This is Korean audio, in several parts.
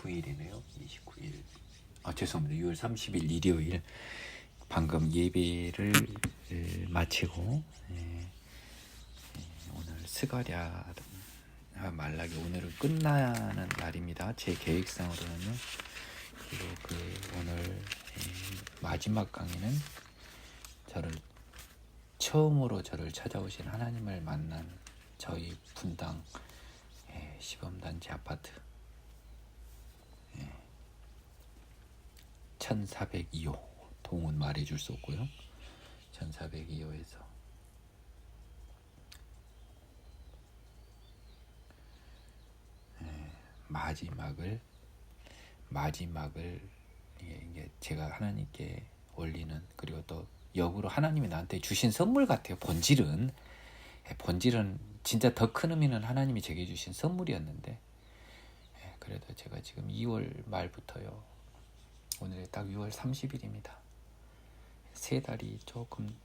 29일이네요. 29일. 죄송합니다. 6월 30일 일요일. 방금 예배를 마치고 오늘 스가랴 말라기 오늘은 끝나는 날입니다. 제 계획상으로는요. 그리고 오늘 마지막 강의는 처음으로 저를 찾아오신 하나님을 만난 저희 분당 시범단지 아파트 1402호 동은 말해줄 수 없고요. 1402호에서 마지막을 이게 제가 하나님께 올리는, 그리고 또 역으로 하나님이 나한테 주신 선물 같아요. 본질은 진짜 더 큰 의미는 하나님이 제게 주신 선물이었는데, 그래도 제가 지금 2월 말부터요, 오늘이 딱 6월 30일입니다. 세 달이 조금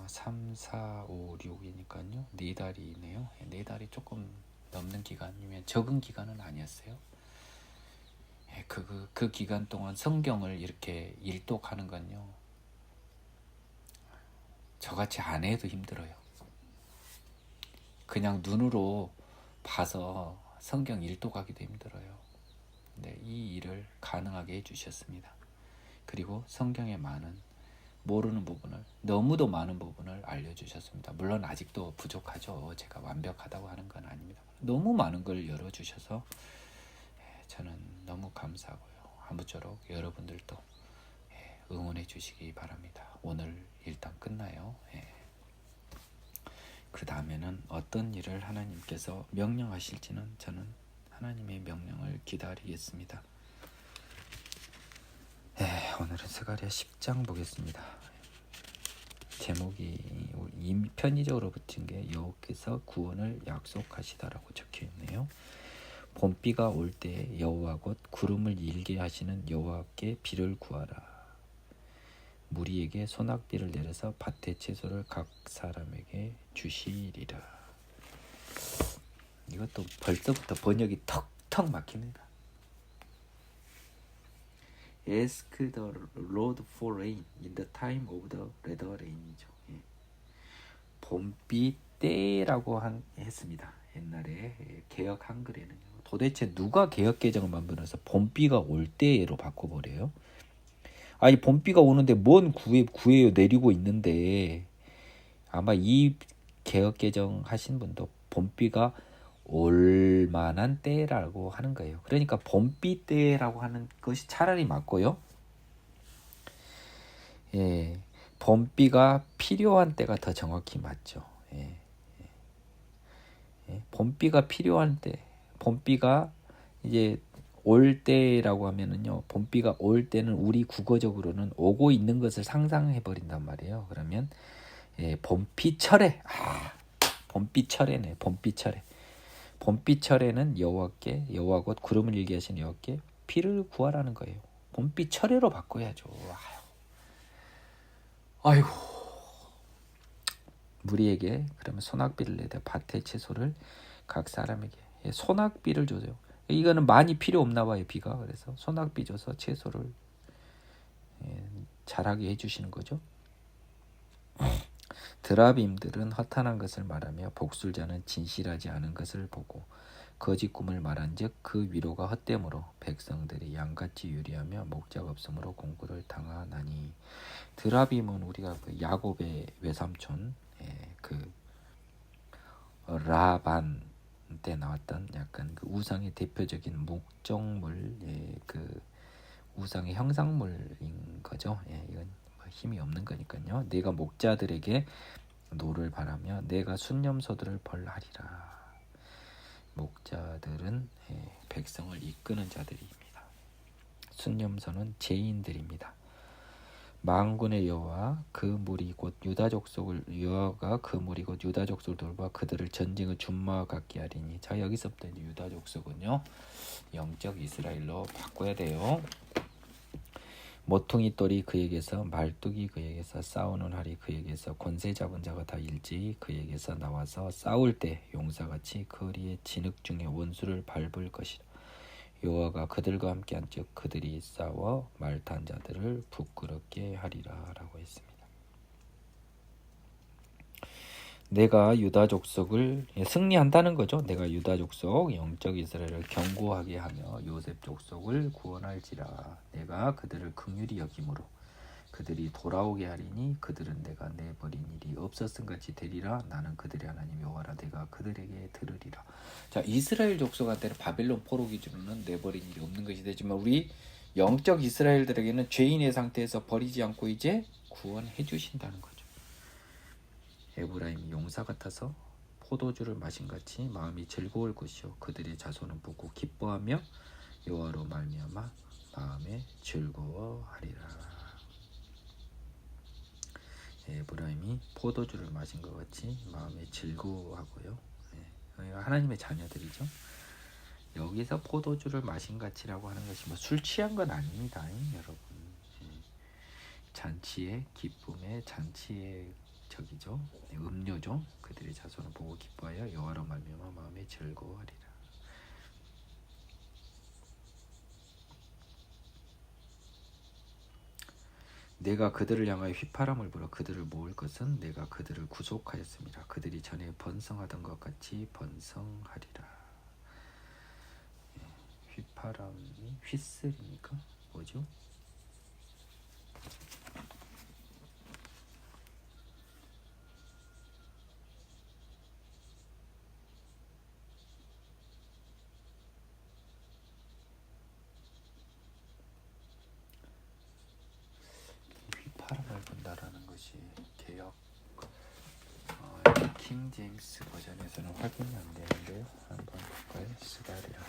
3, 4, 5, 6이니까요 4달이네요. 4달이 조금 넘는 기간이면 적은 기간은 아니었어요. 그 기간 동안 성경을 이렇게 일독하는 건요, 저같이 안 해도 힘들어요. 그냥 눈으로 봐서 성경 일독하기도 힘들어요. 근데 이 일을 가능하게 해주셨습니다. 그리고 성경의 모르는 부분을, 너무도 많은 부분을 알려주셨습니다. 물론 아직도 부족하죠. 제가 완벽하다고 하는 건 아닙니다. 너무 많은 걸 열어주셔서 저는 너무 감사하고요. 아무쪼록 여러분들도 응원해 주시기 바랍니다. 오늘 일단 끝나요. 그 다음에는 어떤 일을 하나님께서 명령하실지는 저는 하나님의 명령을 기다리겠습니다. 오늘은 스가랴 10장 보겠습니다. 제목이 편의적으로 붙인 게 여호와께서 구원을 약속하시다라고 적혀있네요. 봄비가 올 때 여호와 곧 구름을 일게 하시는 여호와께 비를 구하라. 무리에게 소낙비를 내려서 밭의 채소를 각 사람에게 주시리라. 이것도 벌써부터 번역이 턱턱 막힙니다. Ask the Lord for rain in the time of the latter rain이죠. 봄비 때라고 했습니다. 옛날에 개역 한글에는요. 도대체 누가 개역 개정을 만들어서 봄비가 올 때로 바꿔버려요? 아니, 봄비가 오는데 뭔 구해요 내리고 있는데, 아마 이 개역 개정 하신 분도 봄비가 올 만한 때라고 하는 거예요. 그러니까 봄비 때라고 하는 것이 차라리 맞고요. 봄비가 필요한 때가 더 정확히 맞죠. 봄비가 필요한 때, 봄비가 이제 올 때라고 하면은요, 봄비가 올 때는 우리 국어적으로는 오고 있는 것을 상상해 버린단 말이에요. 그러면 봄비철에 봄비철에네. 봄비철에는 여호와 곧 구름을 일게 하시는 여호와께 비를 구하라는 거예요. 봄비철에로 바꿔야죠. 아이고. 무리에게 그러면 소낙비를 내되 밭의 채소를 각 사람에게 소낙비를 줘요. 이거는 많이 필요 없나 봐요, 비가. 그래서 소낙비 줘서 채소를 자라게 해주시는 거죠. 드라빔들은 허탄한 것을 말하며 복술자는 진실하지 않은 것을 보고 거짓 꿈을 말한즉 그 위로가 헛되므로 백성들이 양같이 유리하며 목자가 없으므로 공고를 당하나니. 드라빔은 우리가 야곱의 외삼촌 그 라반 때 나왔던 약간 그 우상의 대표적인 목적물, 그 우상의 형상물인 거죠. 이건 힘이 없는 거니까요. 내가 목자들에게 노를 바라며 내가 순념소들을 벌하리라. 목자들은 백성을 이끄는 자들입니다. 순념소는 죄인들입니다. 만군의 여호와 그 무리 곧 유다 족속을 여호와가 그 무리 곧 유다 족속을 돌봐 그들을 전쟁의 준마와 같게 하리니. 자, 여기서부터 이제 유다 족속은요, 영적 이스라엘로 바꿔야 돼요. 모퉁이 돌이 그에게서, 말뚝이 그에게서, 싸우는 활이 그에게서, 권세 잡은 자가 다 일제히 그에게서 나와서 싸울 때 용사같이 거리의 진흙 중에 원수를 밟을 것이라. 여호와가 그들과 함께 한즉 그들이 싸워 말탄 자들을 부끄럽게 하리라라고 했습니다. 내가 유다 족속을 승리한다는 거죠. 내가 유다 족속 영적 이스라엘을 견고하게 하며 요셉 족속을 구원할지라. 내가 그들을 긍휼히 여김으로 그들이 돌아오게 하리니 그들은 내가 내버린 일이 없었음 같이 되리라. 나는 그들의 하나님 여호와라. 내가 그들에게 들으리라. 자, 이스라엘 족속한테는 바벨론 포로 기준으로는 내버린 일이 없는 것이 되지만 우리 영적 이스라엘들에게는 죄인의 상태에서 버리지 않고 이제 구원해 주신다는 거죠. 에브라임이 용사 같아서 포도주를 마신 같이 마음이 즐거울 것이요 그들의 자손은 보고 기뻐하며 여호와로 말미암아 마음에 즐거워하리라. 에브라임이 포도주를 마신 것 같이 마음에 즐거워하고요. 하나님의 자녀들이죠. 여기서 포도주를 마신 같이라고 하는 것이 뭐 술 취한 건 아닙니다, 여러분. 잔치의 기쁨의 잔치의 적이죠. 음료죠. 그들의 자손을 보고 기뻐하여 여호와로 말미암아 마음에 즐거워하리라. 내가 그들을 향하여 휘파람을 불어 그들을 모을 것은 내가 그들을 구속하였습니다. 그들이 전에 번성하던 것 같이 번성하리라. 휘파람이 휘슬입니까? 뭐죠? 휘파람을 분다라는 것이 개역 킹 제임스 버전에서는 확인이 안 되는데요. 한번 볼까요? 스가리라.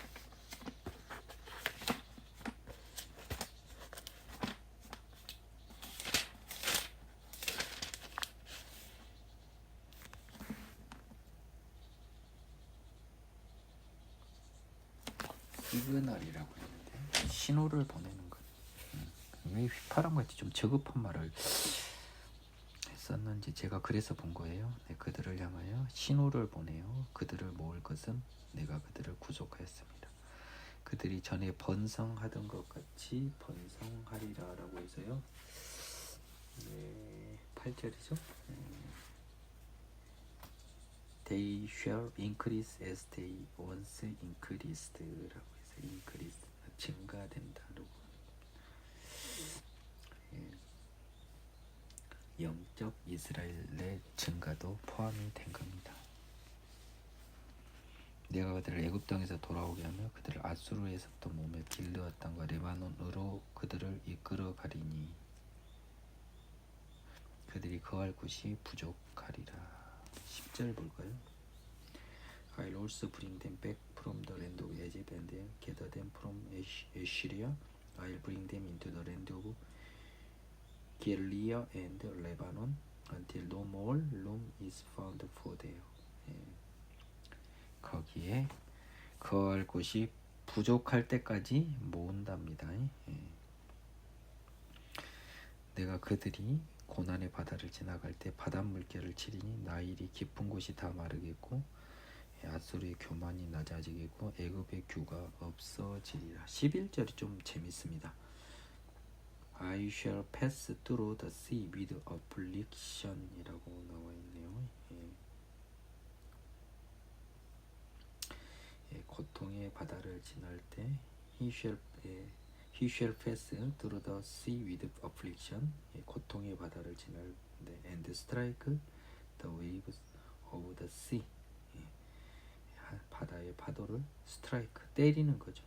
시그널이라고 했는데 신호를 보내는 것. 왜 휘파람같이 좀 저급한 말을 썼는지 제가 그래서 본 거예요. 네, 그들을 향하여 신호를 보내요. 그들을 모을 것은 내가 그들을 구속하였습니다. 그들이 전에 번성하던 것 같이 번성하리라라고 해서요. 네, 8절이죠. They shall increase as they once increased라고 해서 increase 증가된다라고. 영적 이스라엘의 증가도 포함이 된 겁니다. 내가 그들을 애굽 땅에서 돌아오게 하며 그들을 아수르에서부터 몸에 길르었 땅과 레바논으로 그들을 이끌어 가리니 그들이 거할 곳이 부족하리라. 10절 볼까요? I'll also bring them back from the land of Egypt and gather them from Assyria. I'll bring them into the land of Gilead and Lebanon until no more room is found for them. 거기에 거할 곳이 부족할 때까지 모은답니다. 내가 그들이 고난의 바다를 지나갈 때 바닷물결을 치리니 나일이 깊은 곳이 다 마르겠고 아수르의 교만이 낮아지겠고 애굽의 규가 없어지리라. 11절이 좀 재밌습니다. I shall pass through the sea with affliction 이라고 나와 있네요. 고통의 바다를 지날 때 he shall pass through the sea with affliction. 고통의 바다를 지날 때 and strike the waves of the sea. 바다의 파도를 strike 때리는 거죠.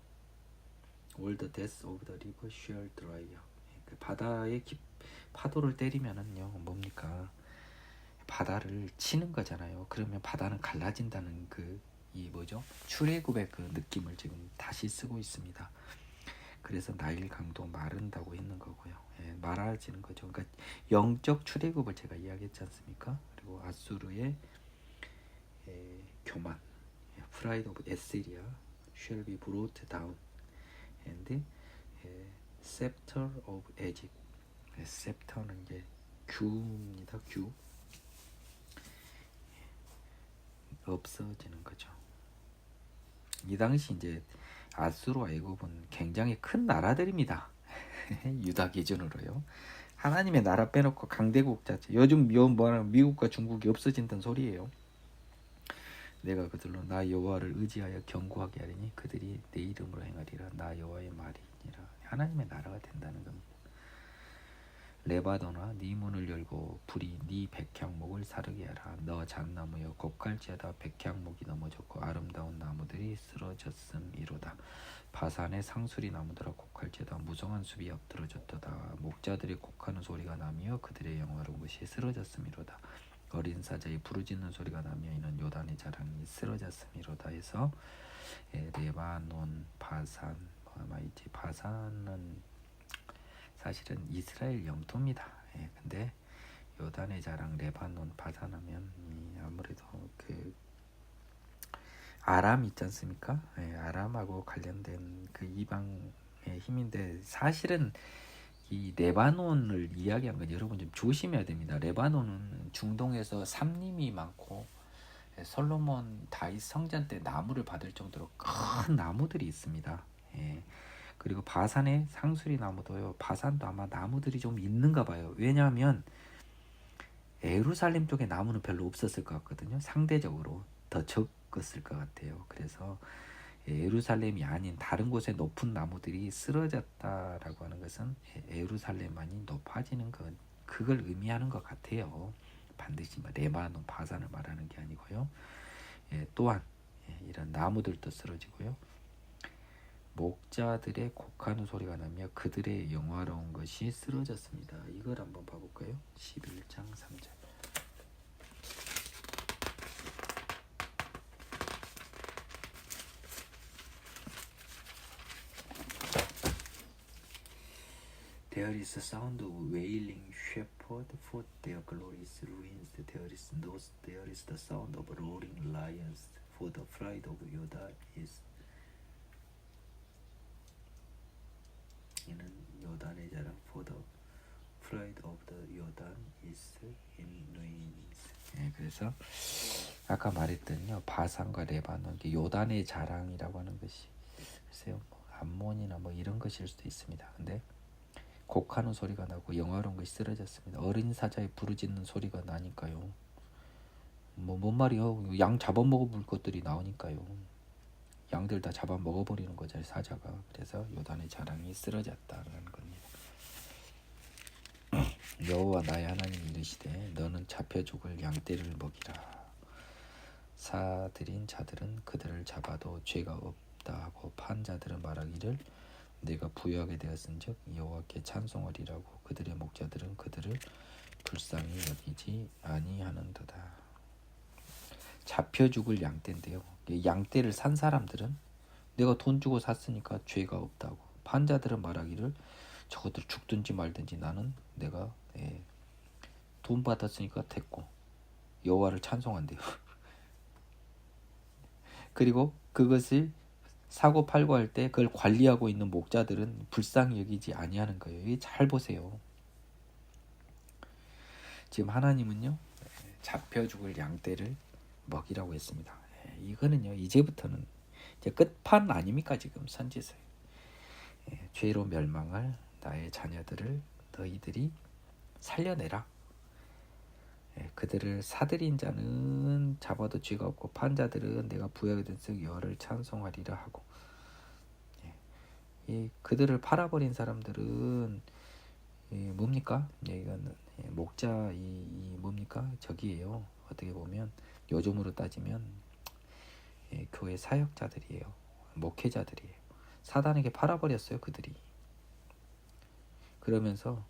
All the depths of the river shall dry up. 바다의 파도를 때리면은요 뭡니까? 바다를 치는 거잖아요. 그러면 바다는 갈라진다는 이 뭐죠? 출애굽의 그 느낌을 지금 다시 쓰고 있습니다. 그래서 나일 강도 마른다고 했는 거고요. 말아지는 거죠. 그러니까 영적 출애굽을 제가 이야기했지 않습니까? 그리고 아수르의 교만, pride of Assyria shall be brought down, and scepter of Egypt. scepter는 이제 규입니다. 규. 없어지는 거죠. 이 당시 이제 아수르와 애굽은 굉장히 큰 나라들입니다. 유다 기준으로요. 하나님의 나라 빼놓고 강대국 자체. 요즘 뭐하나 미국과 중국이 없어진다는 소리예요. 내가 그들로 나 여호와를 의지하여 경고하게 하리니 그들이 내 이름으로 행하리라. 나 여호와의 말이니라. 하나님의 나라가 된다는 겁니다. 레바노나 네 문을 열고 불이 네 백향목을 사르게 하라. 너 잣나무여 곡갈지어다. 백향목이 넘어졌고 아름다운 나무들이 쓰러졌음이로다. 바산의 상수리 나무들아 곡할지어다. 무성한 숲이 엎드러졌도다. 목자들이 곡하는 소리가 나며 그들의 영화로운 것이 쓰러졌음이로다. 어린 사자의 부르짖는 소리가 나며 이는 요단의 자랑이 쓰러졌음이로다. 해서 레바논, 바산, 아마 이제 바산은 사실은 이스라엘 영토입니다. 근데 요단의 자랑, 레바논, 바산하면 아무래도 그 아람 있지 않습니까? 아람하고 관련된 그 이방의 힘인데 사실은 이 레바논을 이야기한 건 여러분 좀 조심해야 됩니다. 레바논은 중동에서 삼림이 많고 솔로몬 다윗 성전 때 나무를 받을 정도로 큰 나무들이 있습니다. 그리고 바산의 상수리 나무도요. 바산도 아마 나무들이 좀 있는가 봐요. 왜냐하면 예루살렘 쪽에 나무는 별로 없었을 것 같거든요. 상대적으로 더 적었을 것 같아요. 그래서 예루살렘이 아닌 다른 곳에 높은 나무들이 쓰러졌다라고 하는 것은 예루살렘만이 높아지는 것, 그걸 의미하는 것 같아요. 반드시 레바논, 바산을 말하는 게 아니고요. 또한 이런 나무들도 쓰러지고요. 목자들의 곡하는 소리가 나며 그들의 영화로운 것이 쓰러졌습니다. 이걸 한번 봐볼까요? 11장 3절. There is a sound of wailing shepherd for their glorious ruins. There is the sound of roaring lions for the pride of Judah is. 이는 요단의 자랑 for the pride of the Jordan is in ruins. 그래서 아까 말했던요 바산과 레바논, 요단의 자랑이라고 하는 것이 글쎄요 암몬이나 뭐 이런 것일 수도 있습니다. 근데 곡하는 소리가 나고 영화로운 것이 쓰러졌습니다. 어린 사자의 부르짖는 소리가 나니까요. 뭔 말이요? 양 잡아먹을 것들이 나오니까요. 양들 다 잡아먹어버리는 거죠, 사자가. 그래서 요단의 자랑이 쓰러졌다는 겁니다. 여호와 나의 하나님 이르시되 너는 잡혀 죽을 양떼를 먹이라. 사들인 자들은 그들을 잡아도 죄가 없다 하고 판 자들은 말하기를 내가 부여하게 되었은즉 여호와께 찬송하리라고. 그들의 목자들은 그들을 불쌍히 여기지 아니하는도다. 잡혀 죽을 양떼인데요. 양떼를 산 사람들은 내가 돈 주고 샀으니까 죄가 없다고. 판자들은 말하기를 저것들 죽든지 말든지 나는 내가 돈 받았으니까 됐고. 여호와를 찬송한대요. 그리고 그것을 사고 팔고 할 때 그걸 관리하고 있는 목자들은 불쌍히 여기지 아니하는 거예요. 이게 잘 보세요. 지금 하나님은요 잡혀 죽을 양떼를 먹이라고 했습니다. 이거는요 이제부터는 이제 끝판 아닙니까? 지금 선지서에 죄로 멸망할 나의 자녀들을 너희들이 살려내라. 그들을 사들인 자는 잡아도 죄가 없고 판 자들은 내가 부여하게 된 즉 여호와를 찬송하리라 하고, 그들을 팔아버린 사람들은 뭡니까? 이거는 목자 이 뭡니까? 저기예요. 어떻게 보면 요즘으로 따지면 교회 사역자들이에요. 목회자들이에요. 사단에게 팔아버렸어요. 그들이. 그러면서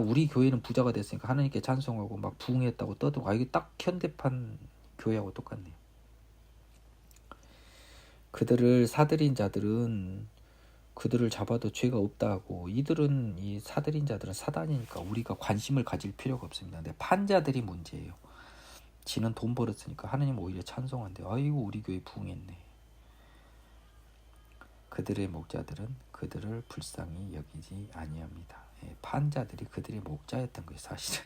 우리 교회는 부자가 됐으니까 하나님께 찬송하고 막 부흥했다고 떠들고, 이게 딱 현대판 교회하고 똑같네요. 그들을 사들인 자들은 그들을 잡아도 죄가 없다 하고, 이들은 이 사들인 자들은 사단이니까 우리가 관심을 가질 필요가 없습니다. 근데 판자들이 문제예요. 지는 돈 벌었으니까 하나님 오히려 찬송한대요. 아이고 우리 교회 부흥했네. 그들의 목자들은 그들을 불쌍히 여기지 아니합니다. 판자들이 그들의 목자였던 거예요. 사실은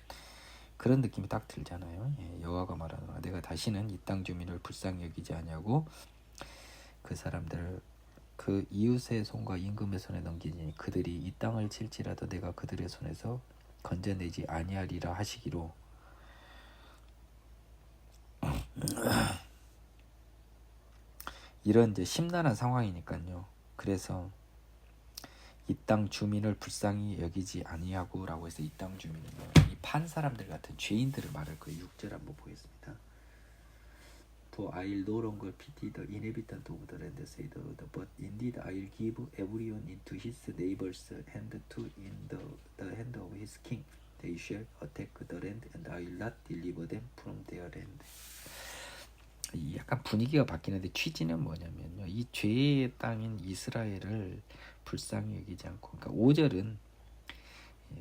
그런 느낌이 딱 들잖아요. 여호와가 말하노라 내가 다시는 이 땅 주민을 불쌍히 여기지 아니하고 그 사람들을 그 이웃의 손과 임금의 손에 넘기니 그들이 이 땅을 칠지라도 내가 그들의 손에서 건져내지 아니하리라 하시기로. 이런 이제 심란한 상황이니까요. 그래서 이 땅 주민을 불쌍히 여기지 아니하고라고 해서 이 땅 주민은요, 이 판 사람들 같은 죄인들을 말할 거예요. 6절 한번 보겠습니다. For I'll no longer pity the inhabitant of the land, said the Lord, but indeed I'll give everyone into his neighbor's hand to in the hand of his king. They shall attack the land, and I will not deliver them from their land. 약간 분위기가 바뀌는데 취지는 뭐냐면요, 이 죄의 땅인 이스라엘을 불쌍히 여기지 않고, 그러니까 5절은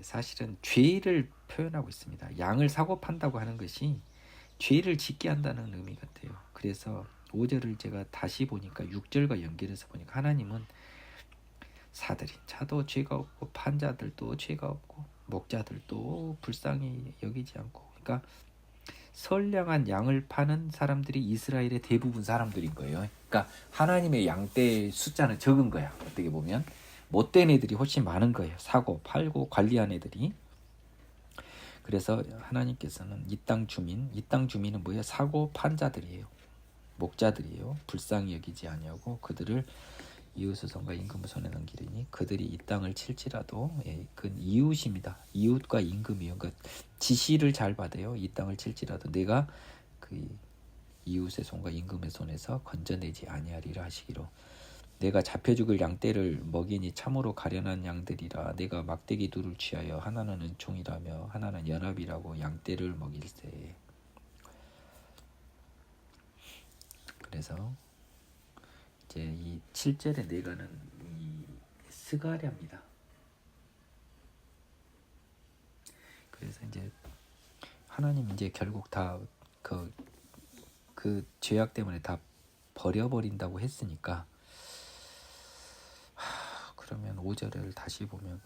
사실은 죄를 표현하고 있습니다. 양을 사고 판다고 하는 것이 죄를 짓게 한다는 의미 같아요. 그래서 5절을 제가 다시 보니까 6절과 연결해서 보니까 하나님은 사들인 자도 죄가 없고 판자들도 죄가 없고 목자들도 불쌍히 여기지 않고, 그러니까 선량한 양을 파는 사람들이 이스라엘의 대부분 사람들인 거예요. 그러니까 하나님의 양떼의 숫자는 적은 거야. 어떻게 보면 못된 애들이 훨씬 많은 거예요. 사고 팔고 관리한 애들이. 그래서 하나님께서는 이 땅 주민은 뭐예요? 사고 판자들이에요. 목자들이에요. 불쌍히 여기지 아니하고 그들을 이웃의 손과 임금의 손에 넘기리니 그들이 이 땅을 칠지라도, 그건 이웃입니다. 이웃과 임금이요. 그러니까 지시를 잘 받아요. 이 땅을 칠지라도 내가 그 이웃의 손과 임금의 손에서 건져내지 아니하리라 하시기로. 내가 잡혀 죽을 양떼를 먹이니 참으로 가련한 양들이라. 내가 막대기 둘을 취하여 하나는 은총이라며 하나는 연합이라고 양떼를 먹일세. 그래서 이제 이 7절에 내가는 이 스가랴입니다. 그래서 이제 하나님 이제 결국 다 그 죄악 때문에 다 버려버린다고 했으니까, 그러면 5절을 다시 보면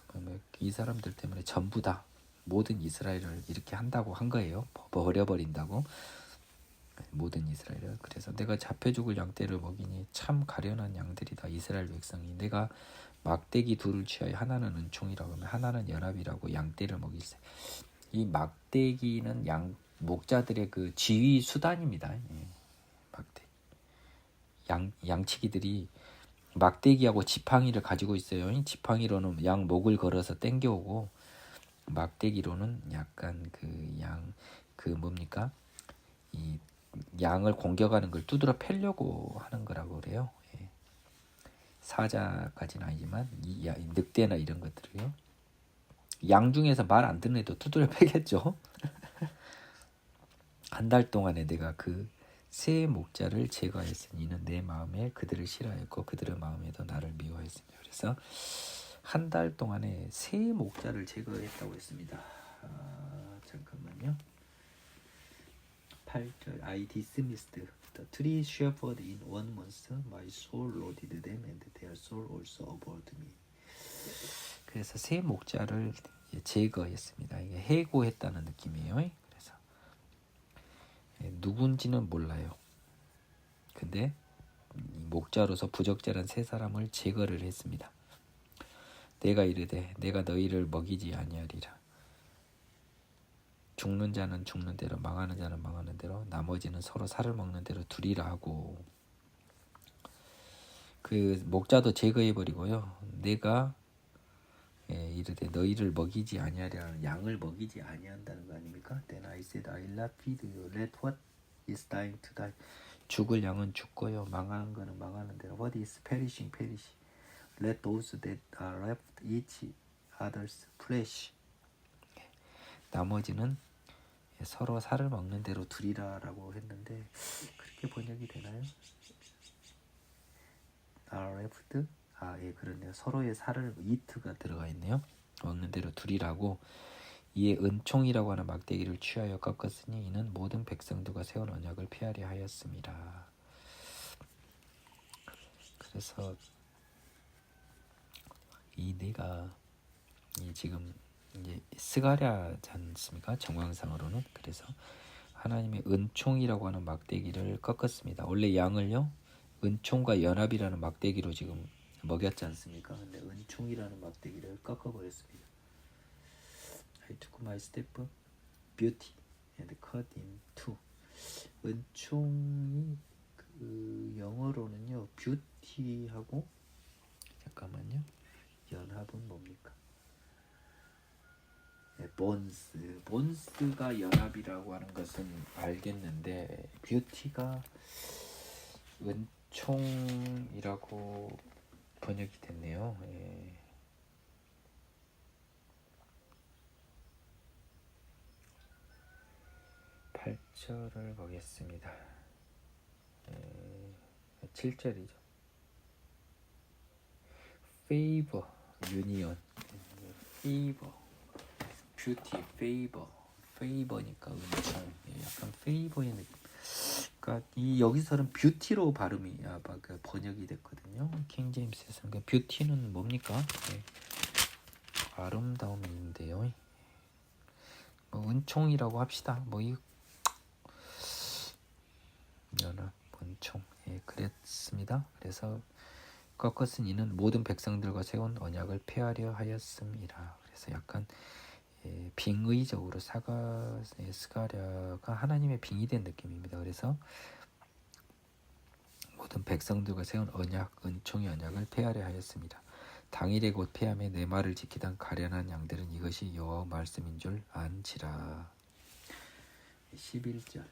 이 사람들 때문에 전부 다 모든 이스라엘을 이렇게 한다고 한 거예요. 버려버린다고, 모든 이스라엘을. 그래서 내가 잡혀 죽을 양떼를 먹이니 참 가련한 양들이다. 이스라엘 백성이 내가 막대기 둘을 취하여 하나는 은총이라고 하면 하나는 연합이라고 양떼를 먹일세. 이 막대기는 목자들의 그 지휘 수단입니다. 양치기들이 막대기하고 지팡이를 가지고 있어요. 지팡이로는 양 목을 걸어서 당겨오고, 막대기로는 약간 이 양을 공격하는 걸 두드러 패려고 하는 거라고 그래요. 사자까지는 아니지만 늑대나 이런 것들이요. 양 중에서 말 안 듣는 애도 두드려 패겠죠. 한 달 동안에 내가 그 세 목자를 제거하였으니 이는 내 마음에 그들을 싫어하였고 그들의 마음에도 나를 미워하였습니다. 그래서 한 달 동안에 세 목자를 제거했다고 했습니다. 잠깐만요. 8절 I dismissed the three shepherds in 1 month. My soul loathed them and their soul also abhorred me. 그래서 세 목자를 제거했습니다. 이게 해고했다는 느낌이에요. 그래서 누군지는 몰라요. 근데 목자로서 부적절한 세 사람을 제거를 했습니다. 내가 이르되 내가 너희를 먹이지 아니하리라. 죽는 자는 죽는 대로 망하는 자는 망하는 대로 나머지는 서로 살을 먹는 대로 두리라 하고, 그 목자도 제거해버리고요. 내가 이르되 너희를 먹이지 아니하리라는, 양을 먹이지 아니한다는 거 아닙니까? Then I said I will not feed you. Let what is dying to die. 죽을 양은 죽고요. 망하는 거는 망하는 대로. What is perishing perish. Let those that are left eat others flesh. 나머지는 서로 살을 먹는 대로 두리라라고 했는데 그렇게 번역이 되나요? are left? 그렇네요. 서로의 살을 eat가 들어가 있네요. 먹는 대로 두리라고. 이에 은총이라고 하는 막대기를 취하여 꺾었으니 이는 모든 백성들과 세운 언약을 피하려 하였습니다. 그래서 내가 지금 이제 스가랴지 않습니까? 정황상으로는. 그래서 하나님의 은총이라고 하는 막대기를 꺾었습니다. 원래 양을요, 은총과 연합이라는 막대기로 지금 먹였지 않습니까? 근데 은총이라는 막대기를 꺾어버렸습니다. I took my step beauty and cut in two. 은총이 그 영어로는요 뷰티하고 잠깐만요 연합은 뭡니까? 네, 본스가 연합이라고 하는 것은 알겠는데 뷰티가 은총이라고 번역이 됐네요. 예. (8절을) 보겠습니다. 7절이죠. favor, union, favor, beauty, favor니까 은총. 약간 favor의 느낌. 그러니까 이 여기서는 뷰티로 발음이 그 번역이 됐거든요. 킹 제임스에서는 그 뷰티는 뭡니까? 네. 아름다움인데요. 뭐 은총이라고 합시다. 뭐 이 연합 은총. 예, 그랬습니다. 그래서 꺾었은 이는 모든 백성들과 세운 언약을 폐하려 하였음이라. 그래서 약간 빙의적으로 스가랴가 하나님의 빙의 된 느낌입니다. 그래서 모든 백성들과 세운 언약, 은총의 언약을 폐하려 하였습니다. 당일에 곧 폐함에 내 말을 지키던 가련한 양들은 이것이 여호와 말씀인 줄 안지라. 11절.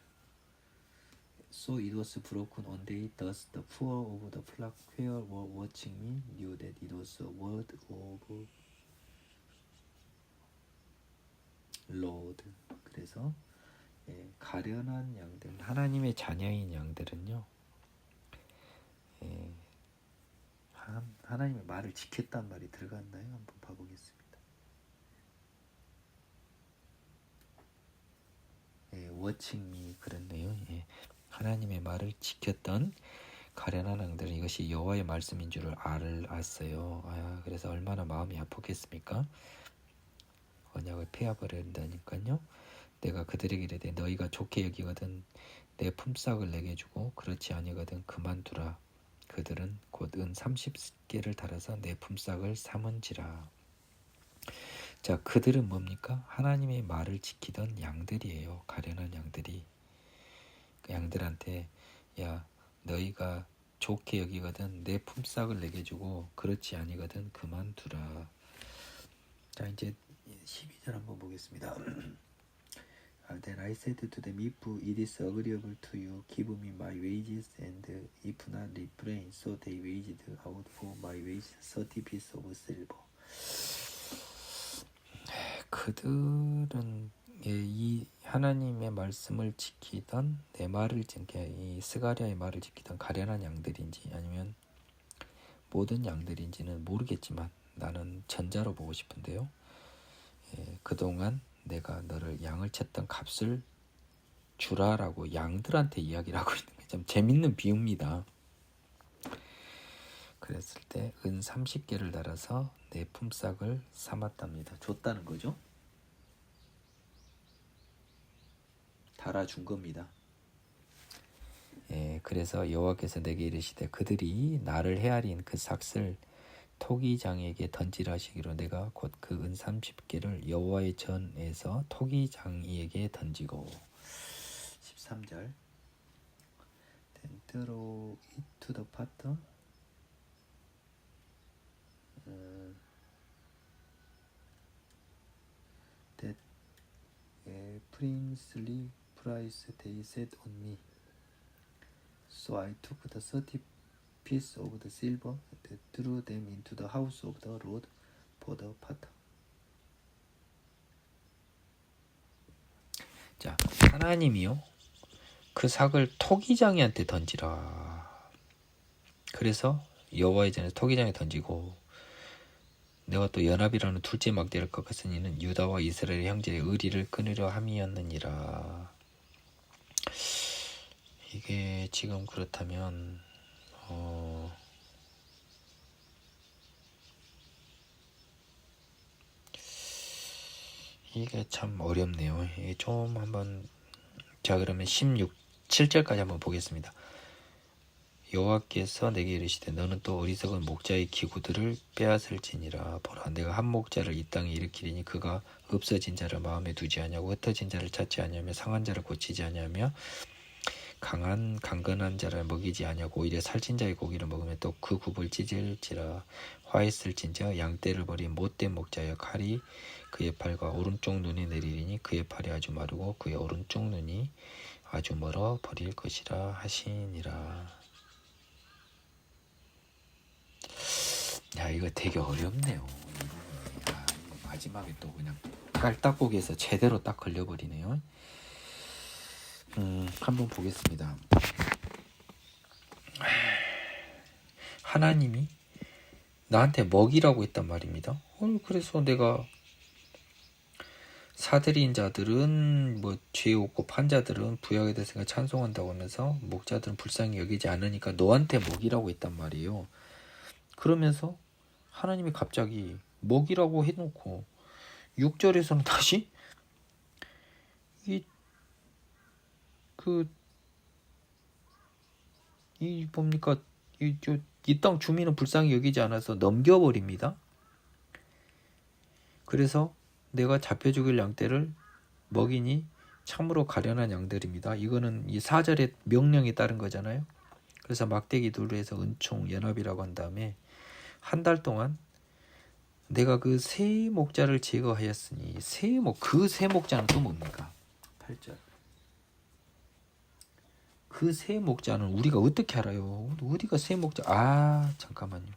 So it was broken on day, thus the poor of the flock where were watching me knew that it was a word of Lord. 그래서 가련한 양들, 하나님의 자녀인 양들은요, 하나님의 말을 지켰단 말이 들어갔나요? 한번 봐보겠습니다. watching me 그랬네요. 하나님의 말을 지켰던 가련한 양들은 이것이 여호와의 말씀인 줄을 알았어요. 그래서 얼마나 마음이 아프겠습니까? 언약을 폐하버린다니까요. 내가 그들에게 이르되 너희가 좋게 여기거든 내 품삯을 내게 주고 그렇지 아니거든 그만두라. 그들은 곧 은 30개를 달아서 내 품삯을 삼은지라. 자, 그들은 뭡니까? 하나님의 말을 지키던 양들이에요. 가련한 양들이. 그 양들한테 야 너희가 좋게 여기거든 내 품삯을 내게 주고 그렇지 아니거든 그만두라. 자, 이제 12절 한번 보겠습니다. Then I said to them, if it is agreeable to you, give me my wages, and if not, refrain. So they weighed out for my wages 30 pieces of silver. 그들은 이 하나님의 말씀을 지키던 내 말을 이 스가랴의 말을 지키던 가련한 양들인지 아니면 모든 양들인지는 모르겠지만 나는 전자로 보고 싶은데요. 그동안 내가 너를 양을 쳤던 값을 주라라고 양들한테 이야기를 하고 있는 게 좀 재밌는 비유입니다. 그랬을 때 은 30개를 달아서 내 품삯을 삼았답니다. 줬다는 거죠. 달아준 겁니다. 그래서 여호와께서 내게 이르시되 그들이 나를 헤아린 그 삭을 토기장이에게 던지라 하시기로 내가 곧 그 은 30개를 여호와의 전에서 토기장이에게 던지고. 13절. Then throw it to the potter. That princely price they set on me. So I took the 30 piece of the silver and threw them into the house of the Lord for the potter. 자, 하나님이요 그 삭을 토기장이한테 던지라. 그래서 여호와의 전에서 토기장에 던지고 내가 또 연합이라는 둘째 막대를 꺾었으니 이는 유다와 이스라엘 형제의 의리를 끊으려 함이었느니라. 이게 지금 그렇다면 이게 참 어렵네요. 이게 좀 한번 자 그러면 7절까지 한번 보겠습니다. 여호와께서 내게 이르시되 너는 또 어리석은 목자의 기구들을 빼앗을지니라. 보라 내가 한 목자를 이 땅에 일으키리니 그가 없어진 자를 마음에 두지 아니하고 흩어진 자를 찾지 아니하며 상한 자를 고치지 아니하며 강건한 자를 먹이지 아니하고 오히려 살찐 자의 고기를 먹으면 또 그 굽을 찢을지라. 화했을진저 양떼를 버린 못된 목자여 칼이 그의 팔과 오른쪽 눈이 내리리니 그의 팔이 아주 마르고 그의 오른쪽 눈이 아주 멀어 버릴 것이라 하시니라. 야 이거 되게 어렵네요. 야, 마지막에 또 그냥 깔딱고기에서 제대로 딱 걸려버리네요. 한번 보겠습니다. 하나님이 나한테 먹이라고 했단 말입니다. 그래서 내가 사들인 자들은 뭐 죄 없고 판자들은 부약에 대해서 찬송한다고 하면서 목자들은 불쌍히 여기지 않으니까 너한테 먹이라고 했단 말이에요. 그러면서 하나님이 갑자기 먹이라고 해놓고 6절에서는 다시 뭡니까 이 땅 주민은 불쌍히 여기지 않아서 넘겨버립니다. 그래서 내가 잡혀 죽일 양떼를 먹이니 참으로 가련한 양들입니다. 이거는 이 4절의 명령에 따른 거잖아요. 그래서 막대기 둘로 해서 은총 연합이라고 한 다음에 한 달 동안 내가 그 세 목자를 제거하였으니 그 세 목자는 또 뭡니까? 8절. 그 세 목자는 우리가 어떻게 알아요? 어디가 세 목자? 잠깐만요.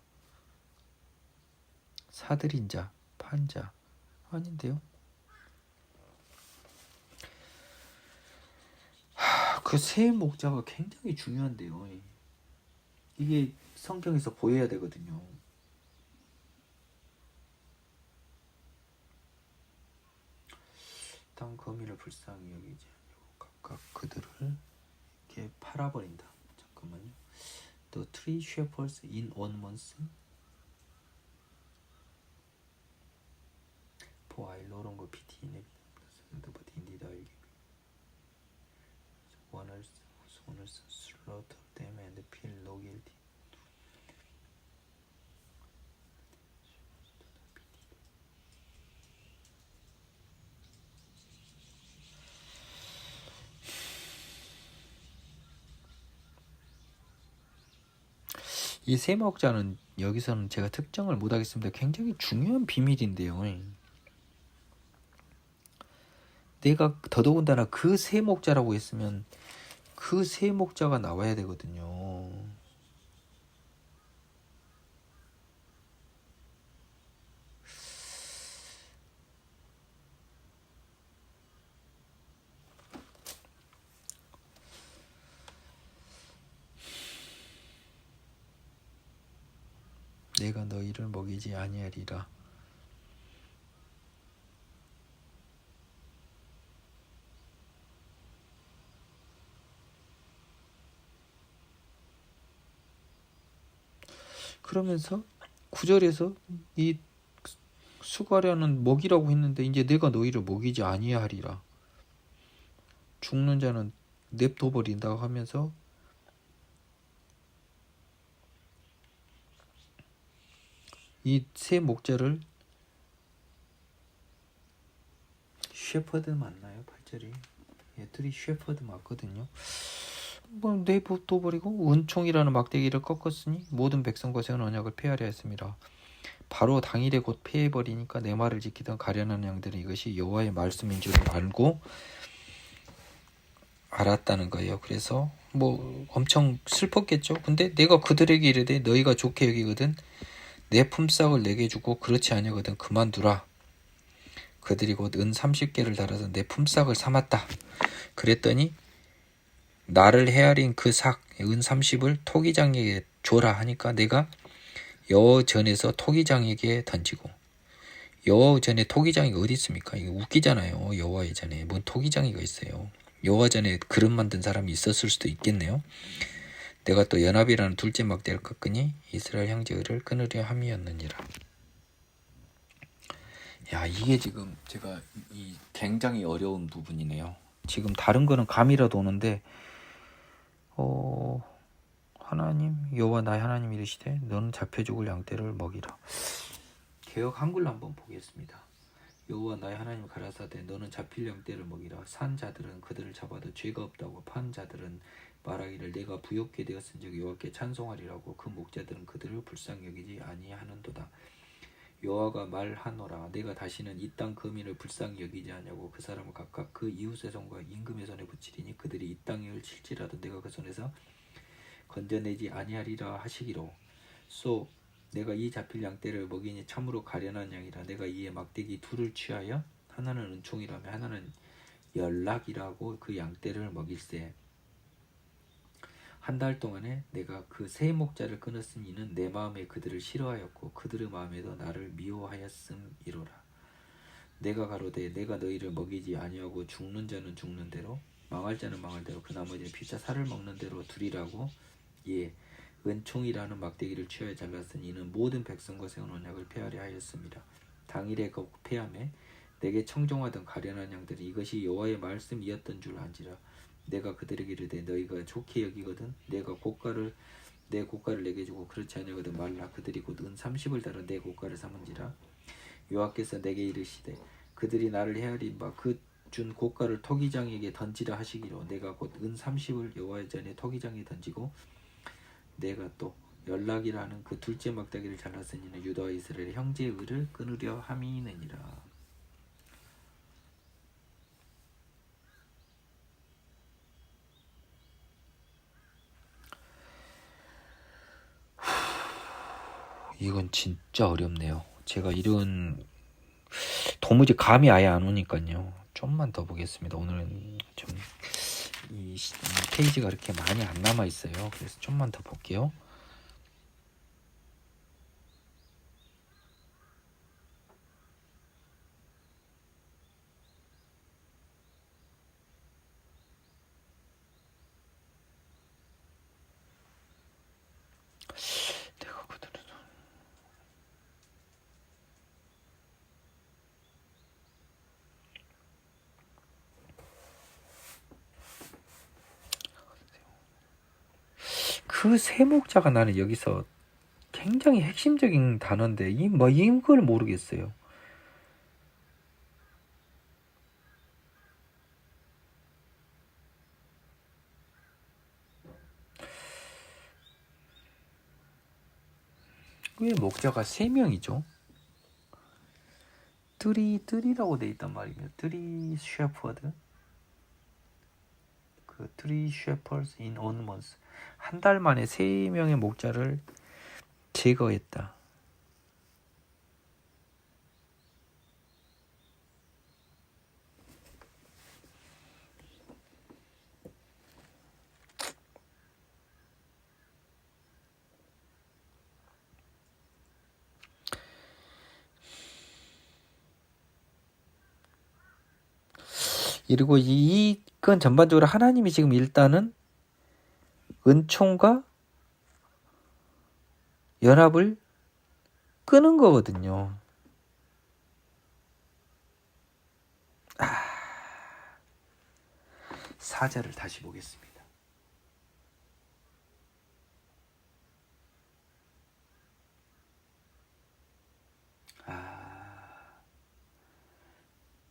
사들인 자, 판자 아닌데요? 그 세 목자가 굉장히 중요한데요. 이게 성경에서 보여야 되거든요. 땅 거미를 불쌍히 여기지 아니하고 각각 그들을 이렇게 팔아버린다. 잠깐만요. The three shepherds in 1 month. For I no longer pity them, but indeed I give owners slaughter them and feel no guilty. 이 세 목자는 여기서는 제가 특정을 못하겠습니다. 굉장히 중요한 비밀인데요. 내가 더더군다나 그 세 목자라고 했으면 그 세 목자가 나와야 되거든요. 내가 너희를 먹이지 아니하리라. 그러면서 9절에서 이 수가랴는 먹이라고 했는데 이제 내가 너희를 먹이지 아니하리라. 죽는 자는 냅둬버린다고 하면서 이 세 목자를 셰퍼드 맞나요? 8절이 얘들이 셰퍼드 맞거든요. 뭐 내버려버리고 은총이라는 막대기를 꺾었으니 모든 백성과 세운 언약을 폐하려 했습니다. 바로 당일에 곧 폐해버리니까 내 말을 지키던 가련한 양들은 이것이 여호와의 말씀인 줄 알았다는 거예요. 그래서 뭐 엄청 슬펐겠죠. 근데 내가 그들에게 이르되 너희가 좋게 여기거든 내 품삯을 내게 주고 그렇지 아니거든 그만두라. 그들이 곧 은 30개를 달아서 내 품삯을 삼았다. 그랬더니 나를 헤아린 그 삭 은 30을 토기장에게 줘라 하니까 내가 여호 전에서 토기장에게 던지고 여호 전에 토기장이가 어디 있습니까? 이거 웃기잖아요. 여호와의 전에 뭔 토기장이가 있어요. 여호와 전에 그릇 만든 사람이 있었을 수도 있겠네요. 내가 또 연합이라는 둘째 막대를 꺾으니 이스라엘 형제를 끊으려 함이었느니라. 야 이게 지금 제가 이 굉장히 어려운 부분이네요. 지금 다른 거는 감이라도 오는데 하나님 여호와 나의 하나님 이르시되 너는 잡혀 죽을 양떼를 먹이라. 개역 한글로 한번 보겠습니다. 여호와 나의 하나님 가라사대 너는 잡힐 양떼를 먹이라. 산 자들은 그들을 잡아도 죄가 없다고 판 자들은 말하기를 내가 부욕게 되었은즉 여호와께 찬송하리라고 그 목자들은 그들을 불쌍히 여기지 아니하는도다. 여호와가 말하노라 내가 다시는 이 땅 거민을 불쌍히 여기지 아니하고 그 사람을 각각 그 이웃의 손과 임금의 손에 붙이리니 그들이 이 땅을 칠지라도 내가 그 손에서 건져내지 아니하리라 하시기로. 소 내가 이 잡힐 양떼를 먹이니 참으로 가련한 양이라. 내가 이에 막대기 둘을 취하여 하나는 은총이라며 하나는 연락이라고 그 양떼를 먹일세. 한 달 동안에 내가 그 세 목자를 끊었으니 이는 내 마음에 그들을 싫어하였고 그들의 마음에도 나를 미워하였음이로라. 내가 가로되 내가 너희를 먹이지 아니하고 죽는 자는 죽는 대로 망할 자는 망할 대로 그 나머지는 피차 살을 먹는 대로 두리라고. 예, 은총이라는 막대기를 취하여 잘랐으니 이는 모든 백성과 세운 언약을 폐하려 하였습니다. 당일에 그 폐함에 내게 청종하던 가련한 양들이 이것이 여호와의 말씀이었던 줄 안지라. 내가 그들에게 이르되 너희가 좋게 여기거든 내 고가를 내게 주고 그렇지 아니하거든 말라. 그들이 곧 은 30을 달아 내 고가를 삼은지라. 여호와께서 내게 이르시되 그들이 나를 헤아린 바 그 준 고가를 토기장에게 던지라 하시기로. 내가 곧 은 30을 여호와의 전에 토기장에 던지고 내가 또 연락이라는 그 둘째 막대기를 잘랐으니 유다와 이스라엘의 형제의 의를 끊으려 함이니라. 이건 진짜 어렵네요. 제가 이런 도무지 감이 아예 안 오니까요. 좀만 더 보겠습니다. 오늘은 좀 이 페이지가 이렇게 많이 안 남아 있어요. 그래서 좀만 더 볼게요. 내가 그들을 그 세목자가 나는 여기서 굉장히 핵심적인 단어인데 이걸 모르겠어요. 왜 목자가 3명이죠? 뜨리라고 돼 있단 말이며 뜨리 셰퍼드 그 트리 셰퍼스 인 온먼스 한 달 만에 3명의 목자를 제거했다. 그리고 이건 전반적으로 하나님이 지금 일단은 은총과 연합을 끄는 거거든요. 사절을 다시 보겠습니다.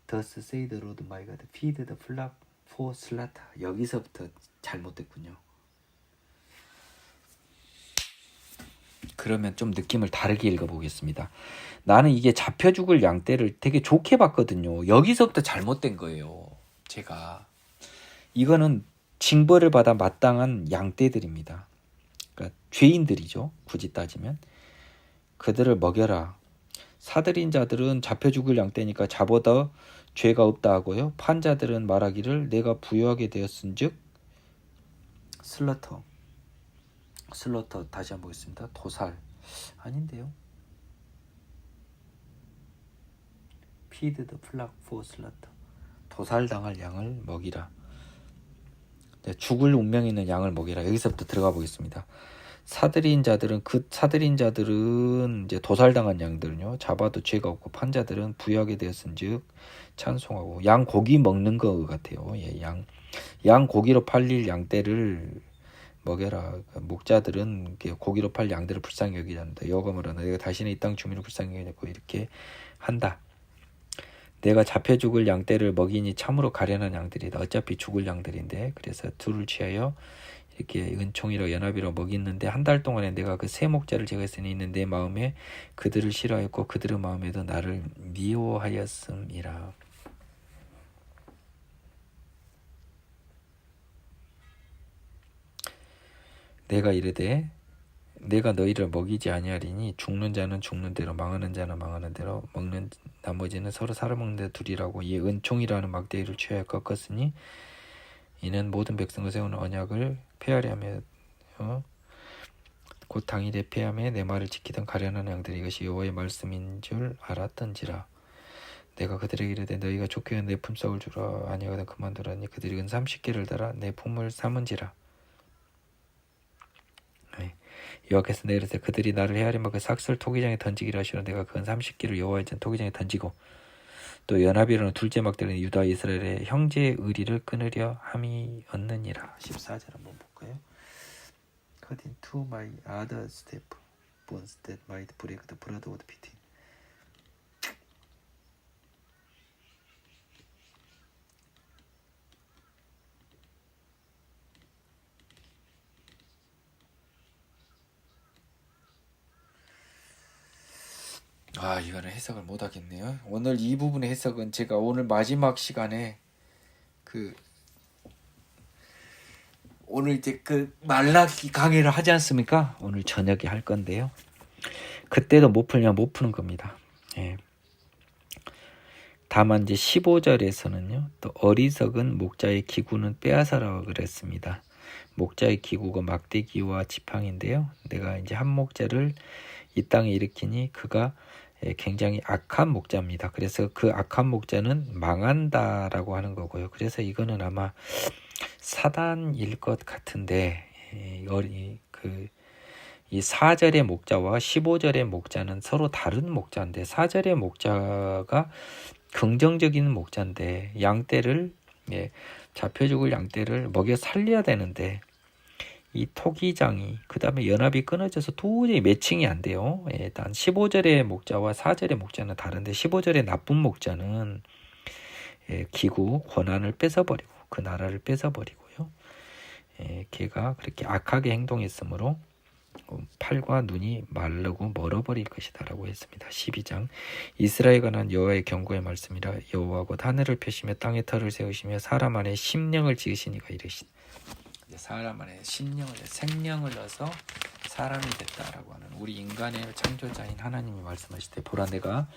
Thus say the Lord my God, feed the flock for slaughter. 여기서부터 잘못됐군요. 그러면 좀 느낌을 다르게 읽어보겠습니다. 나는 이게 잡혀 죽을 양떼를 되게 좋게 봤거든요. 여기서부터 잘못된 거예요. 제가 이거는 징벌을 받아 마땅한 양떼들입니다. 그러니까 죄인들이죠. 굳이 따지면 그들을 먹여라. 사들인 자들은 잡혀 죽을 양떼니까 잡아도 죄가 없다 하고요. 판자들은 말하기를 내가 부유하게 되었은즉 슬러터 다시 한번 보겠습니다. 도살 아닌데요. Feed the flock for slaughter. 도살당할 양을 먹이라. 죽을 운명이 있는 양을 먹이라. 여기서부터 들어가 보겠습니다. 사들인 자들은 이제 도살당한 양들은요 잡아도 죄가 없고 판자들은 부유하게 되었은즉 찬송하고. 양 고기 먹는 거 같아요. 예, 양 고기로 팔릴 양떼를 먹여라. 목자들은 고기로 팔 양들을 불쌍히 여기지 않는다. 여호와가 말하노라 내가 다시는 이 땅 주민을 불쌍히 여기지 않고 이렇게 한다. 내가 잡혀 죽을 양떼를 먹이니 참으로 가련한 양들이다. 어차피 죽을 양들인데 그래서 둘을 취하여 이렇게 은총이라 연합이라 먹이는데 한 달 동안에 내가 그 세 목자를 제거했으니 있는 내 마음에 그들을 싫어했고 그들의 마음에도 나를 미워하였음이라. 내가 이르되 내가 너희를 먹이지 아니하리니 죽는 자는 죽는 대로 망하는 자는 망하는 대로 먹는 나머지는 서로 살아먹는 데 둘이라고 이 은총이라는 막대기를 취하여 꺾었으니 이는 모든 백성과 세우는 언약을 폐하려 하며 곧 당일에 폐하며 내 말을 지키던 가련한 양들이 이것이 여호와의 말씀인 줄 알았던지라. 내가 그들에게 이르되 너희가 좋게 내 품삯을 주라 아니하거든 그만두라니 그들이 은 30개를 달아 내 품을 삼은지라. 여호와께서 내가 이르되 그들이 나를 헤아리며 그 삭슬 토기장에 던지기로 하시로 내가 그건 30개를 여호와의 전 토기장에 던지고 또 연합이라는 둘째 막대는 유다 이스라엘의 형제의 의리를 끊으려 함이었느니라. 14절 한번 볼까요? According to my other step bones that might break the blood of the pit. 이거는 해석을 못 하겠네요. 오늘 이 부분의 해석은 제가 오늘 마지막 시간에 오늘 이제 말라기 강의를 하지 않습니까? 오늘 저녁에 할 건데요. 그때도 못 풀면 못 푸는 겁니다. 예. 다만 이제 15절에서는요. 또 어리석은 목자의 기구는 빼앗아라고 그랬습니다. 목자의 기구가 막대기와 지팡인데요. 내가 이제 한 목자를 이 땅에 일으키니 그가 굉장히 악한 목자입니다. 그래서 그 악한 목자는 망한다라고 하는 거고요. 그래서 이거는 아마 사단일 것 같은데 이 4절의 목자와 15절의 목자는 서로 다른 목자인데 4절의 목자가 긍정적인 목자인데 양떼를 잡혀 죽을 양떼를 먹여 살려야 되는데 이 토기장이 그 다음에 연합이 끊어져서 도저히 매칭이 안 돼요. 일단 15절의 목자와 4절의 목자는 다른데 15절의 나쁜 목자는 기구 권한을 뺏어버리고 그 나라를 뺏어버리고요. 걔가 그렇게 악하게 행동했으므로 팔과 눈이 마르고 멀어버릴 것이다 라고 했습니다. 12장 이스라엘에 관한 여호와의 경고의 말씀이라 여호와 곧 하늘을 펴시며 땅에 터를 세우시며 사람 안에 심령을 지으시니가 이르시니 사람 안에 심령을 생명을 넣어서 사람이 됐다라고 하는 우리 인간의 창조자인 하나님이 말씀하실 때 보라 내가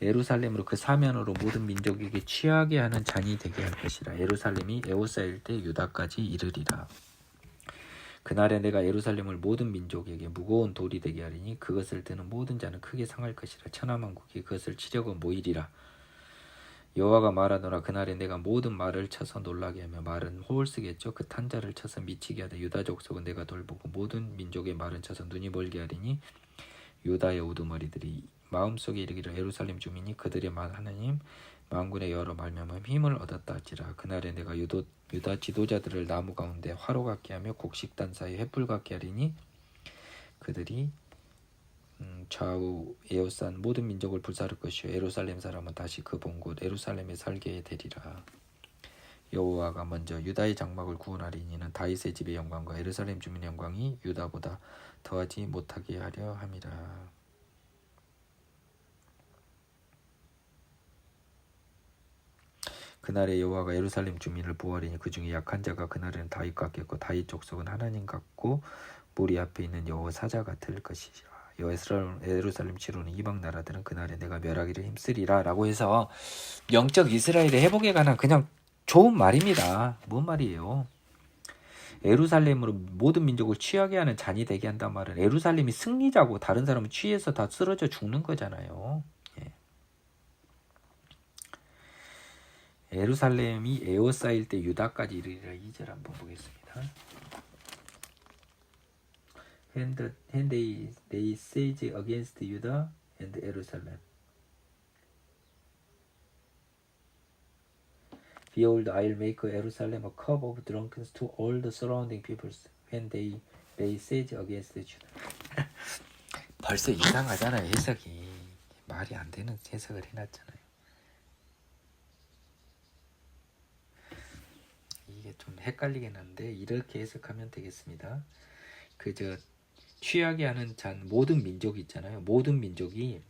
예루살렘으로 그 사면으로 모든 민족에게 취하게 하는 잔이 되게 할 것이라. 예루살렘이 에워싸일 때 유다까지 이르리라. 그날에 내가 예루살렘을 모든 민족에게 무거운 돌이 되게 하리니 그것을 드는 모든 자는 크게 상할 것이라. 천하만국이 그것을 치려고 모이리라. 여호와가 말하노라. 그날에 내가 모든 말을 쳐서 놀라게 하며 말은 호를 쓰겠죠. 그 탄자를 쳐서 미치게 하되 유다 족속은 내가 돌보고 모든 민족의 말은 쳐서 눈이 멀게 하리니 유다의 우두머리들이 마음속에 이르기를 예루살렘 주민이 그들의 하나님 만군의 여러 말미암아 힘을 얻었다 할지라. 그날에 내가 유다 지도자들을 나무 가운데 화로 같게 하며 곡식단 사이 횃불 같게 하리니 그들이 좌우 에워싼 모든 민족을 불사를 것이요 예루살렘 사람은 다시 그 본 곳 예루살렘에 살게 되리라. 여호와가 먼저 유다의 장막을 구원하리니 이는 다윗의 집의 영광과 예루살렘 주민의 영광이 유다보다 더하지 못하게 하려 함이라. 그날에 여호와가 예루살렘 주민을 보호하리니 그 중에 약한 자가 그날에는 다윗 같겠고 다윗 족속은 하나님 같고 무리 앞에 있는 여호와 사자 같을 것이라. 예루살렘 치로는 이방 나라들은 그날에 내가 멸하기를 힘쓰리라 라고 해서 영적 이스라엘의 회복에 관한 그냥 좋은 말입니다. 뭔 말이에요? 예루살렘으로 모든 민족을 취하게 하는 잔이 되게 한단 말은 예루살렘이 승리자고 다른 사람은 취해서 다 쓰러져 죽는 거잖아요. 예루살렘이 에워싸일 때 유다까지 이르리라. 2절 한번 보겠습니다. When they siege against Judah and Jerusalem. Behold, I'll make Jerusalem a cup of drunkenness to all the surrounding peoples. when they lay siege against Judah. 벌써 이상하잖아요. 해석이. 말이 안 되는 해석을 해놨잖아요. 이게 좀 헷갈리긴 한데 이렇게 해석하면 되겠습니다. 그저 취하게 하는 잔 모든 민족이 있잖아요. 모든 민족이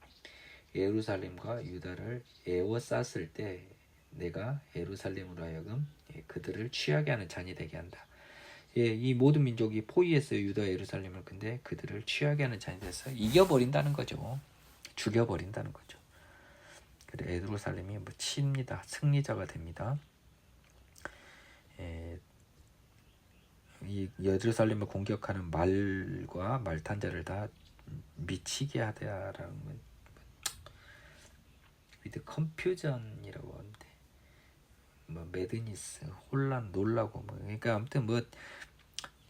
예루살렘과 유다를 에워쌌을 때 내가 예루살렘으로 하여금 그들을 취하게 하는 잔이 되게 한다. 이 모든 민족이 포위했어요. 유다 예루살렘을. 근데 그들을 취하게 하는 잔이 돼서 이겨버린다는 거죠. 죽여버린다는 거죠. 그래 예루살렘이 칩니다. 승리자가 됩니다. 이 예루살렘을 공격하는 말과 말탄자를 다 미치게 하다라는 건 위드 컨퓨전이라고 하는데 매드니스, 혼란, 놀라고 그러니까 아무튼